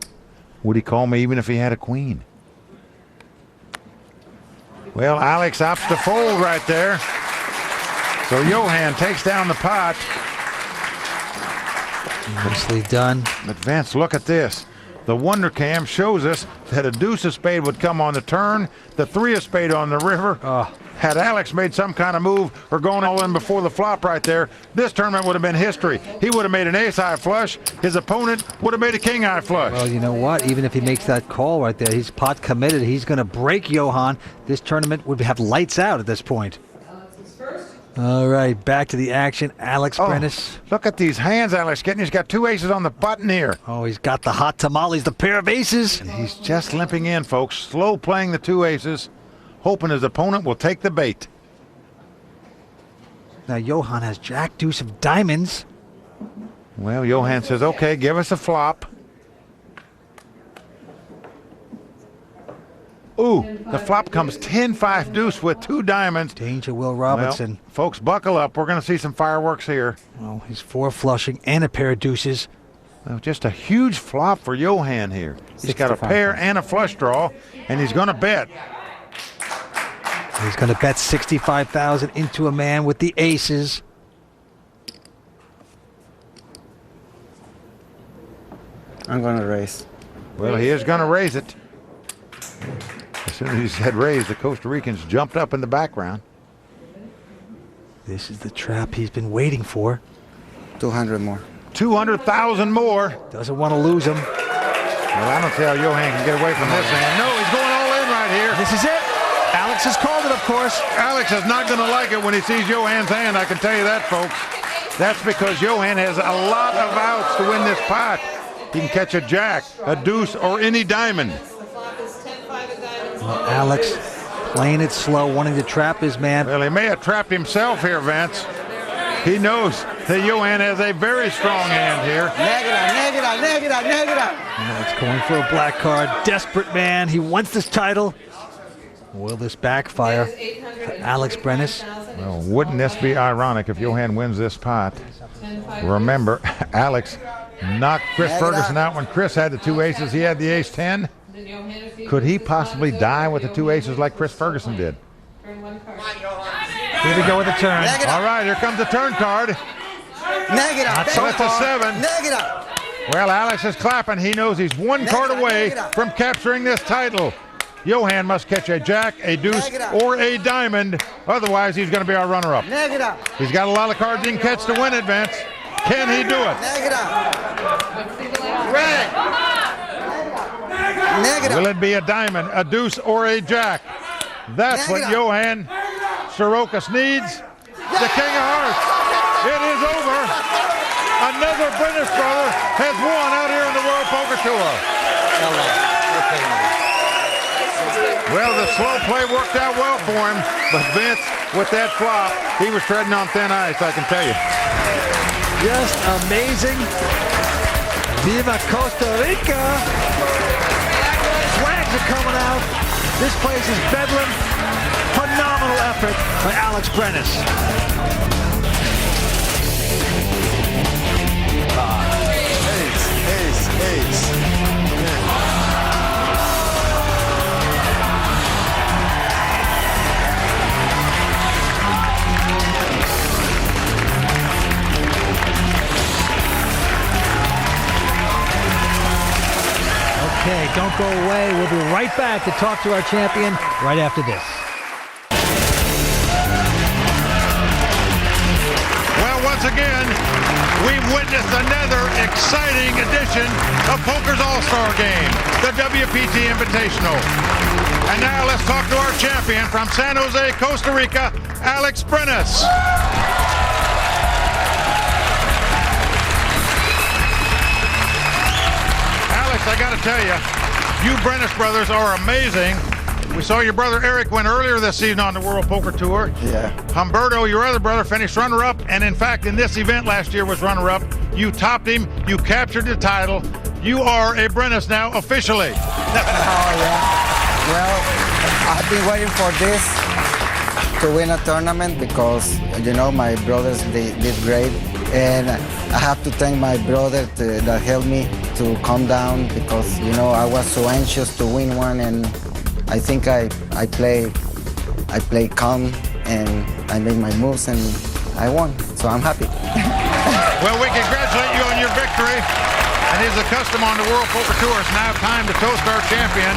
Would he call me even if he had a queen? Well, Alex opts to fold right there. So Johan takes down the pot. Nicely done. But Vince, look at this. The Wonder Cam shows us that a deuce of spade would come on the turn, the 3 of spade on the river. Had Alex made some kind of move or going all in before the flop right there, this tournament would have been history. He would have made an ace-high flush. His opponent would have made a king-high flush. Well, you know what? Even if he makes that call right there, he's pot committed. He's going to break Johan. This tournament would have lights out at this point. All right, back to the action. Alex Brenes. Look at these hands Alex getting. He's got 2 aces on the button here. Oh, he's got the hot tamales, the pair of aces. And he's just limping in, folks. Slow playing the 2 aces, hoping his opponent will take the bait. Now, Johan has jack deuce of diamonds. Well, Johan says, okay, give us a flop. Ooh, the flop comes 10-5 deuce with 2 diamonds. Danger, Will Robinson. Well, folks, buckle up. We're going to see some fireworks here. Oh, he's 4 flushing and a pair of deuces. Well, just a huge flop for Johan here. He's got a pair and a flush draw, and he's going to bet. He's going to bet 65,000 into a man with the aces. I'm going to raise. Well, he is going to raise it. As soon as he said raise, the Costa Ricans jumped up in the background. This is the trap he's been waiting for. 200 more. 200,000 more. Doesn't want to lose him. Well, I don't see how Johan can get away from this hand. No, he's going all in right here. This is it. Alex has called it, of course. Alex is not going to like it when he sees Johan's hand, I can tell you that, folks. That's because Johan has a lot of outs to win this pot. He can catch a jack, a deuce, or any diamond. Well, Alex playing it slow, wanting to trap his man. Well, he may have trapped himself here, Vince. He knows that Johan has a very strong hand here. Negative. Alex going for a black card. Desperate man. He wants this title. Will this backfire for Alex Brenes? Well, wouldn't this be ironic if Johan wins this pot? Remember, Alex knocked Chris Ferguson out when Chris had the 2 aces. He had the ace-10. Could he possibly die with the 2 aces like Chris Ferguson did? Here we go with the turn. Negative. All right, here comes the turn card. Negative. So it's a 7. Negative. Well, Alex is clapping. He knows he's 1 card away from capturing this title. Johan must catch a jack, a deuce, or a diamond. Otherwise, he's going to be our runner-up. He's got a lot of cards he can catch to win it, Vince. Can he do it? Will it be a diamond, a deuce, or a jack? That's what Johan Sorokas needs. The King of Hearts. It is over. Another British brother has won out here in the World Poker Tour. Well, the slow play worked out well for him, but Vince, with that flop, he was treading on thin ice, I can tell you. Just amazing. Viva Costa Rica. Flags are coming out. This place is bedlam. Phenomenal effort by Alex Brenes. Ace. Okay, don't go away. We'll be right back to talk to our champion right after this. Well, once again, we've witnessed another exciting edition of Poker's All-Star Game, the WPT Invitational. And now let's talk to our champion from San Jose, Costa Rica, Alex Brenes. Alex, I got to tell you, you Brenes brothers are amazing. We saw your brother Eric win earlier this season on the World Poker Tour. Yeah. Humberto, your other brother, finished runner-up, and in fact, in this event last year was runner-up. You topped him. You captured the title. You are a Brenes now, officially. Oh, yeah. Well, I've been waiting for this to win a tournament because, you know, my brothers, they did great. And I have to thank my brother that helped me to calm down because, you know, I was so anxious to win one, and I think I play calm and I made my moves and I won. So I'm happy. Well, we congratulate you on your victory. And as a custom on the World Poker Tour, it's now time to toast our champion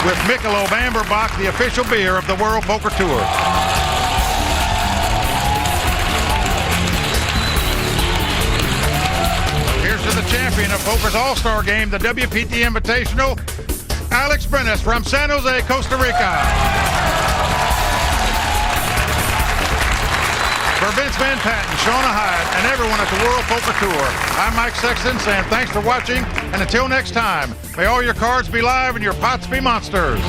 with Michelob Amberbach, the official beer of the World Poker Tour. Here's to the champion of Poker's All-Star Game, the WPT Invitational, Alex Brenes from San Jose, Costa Rica. For Vince Van Patten, Shauna Hyde, and everyone at the World Poker Tour, I'm Mike Sexton saying thanks for watching, and until next time, may all your cards be live and your pots be monsters.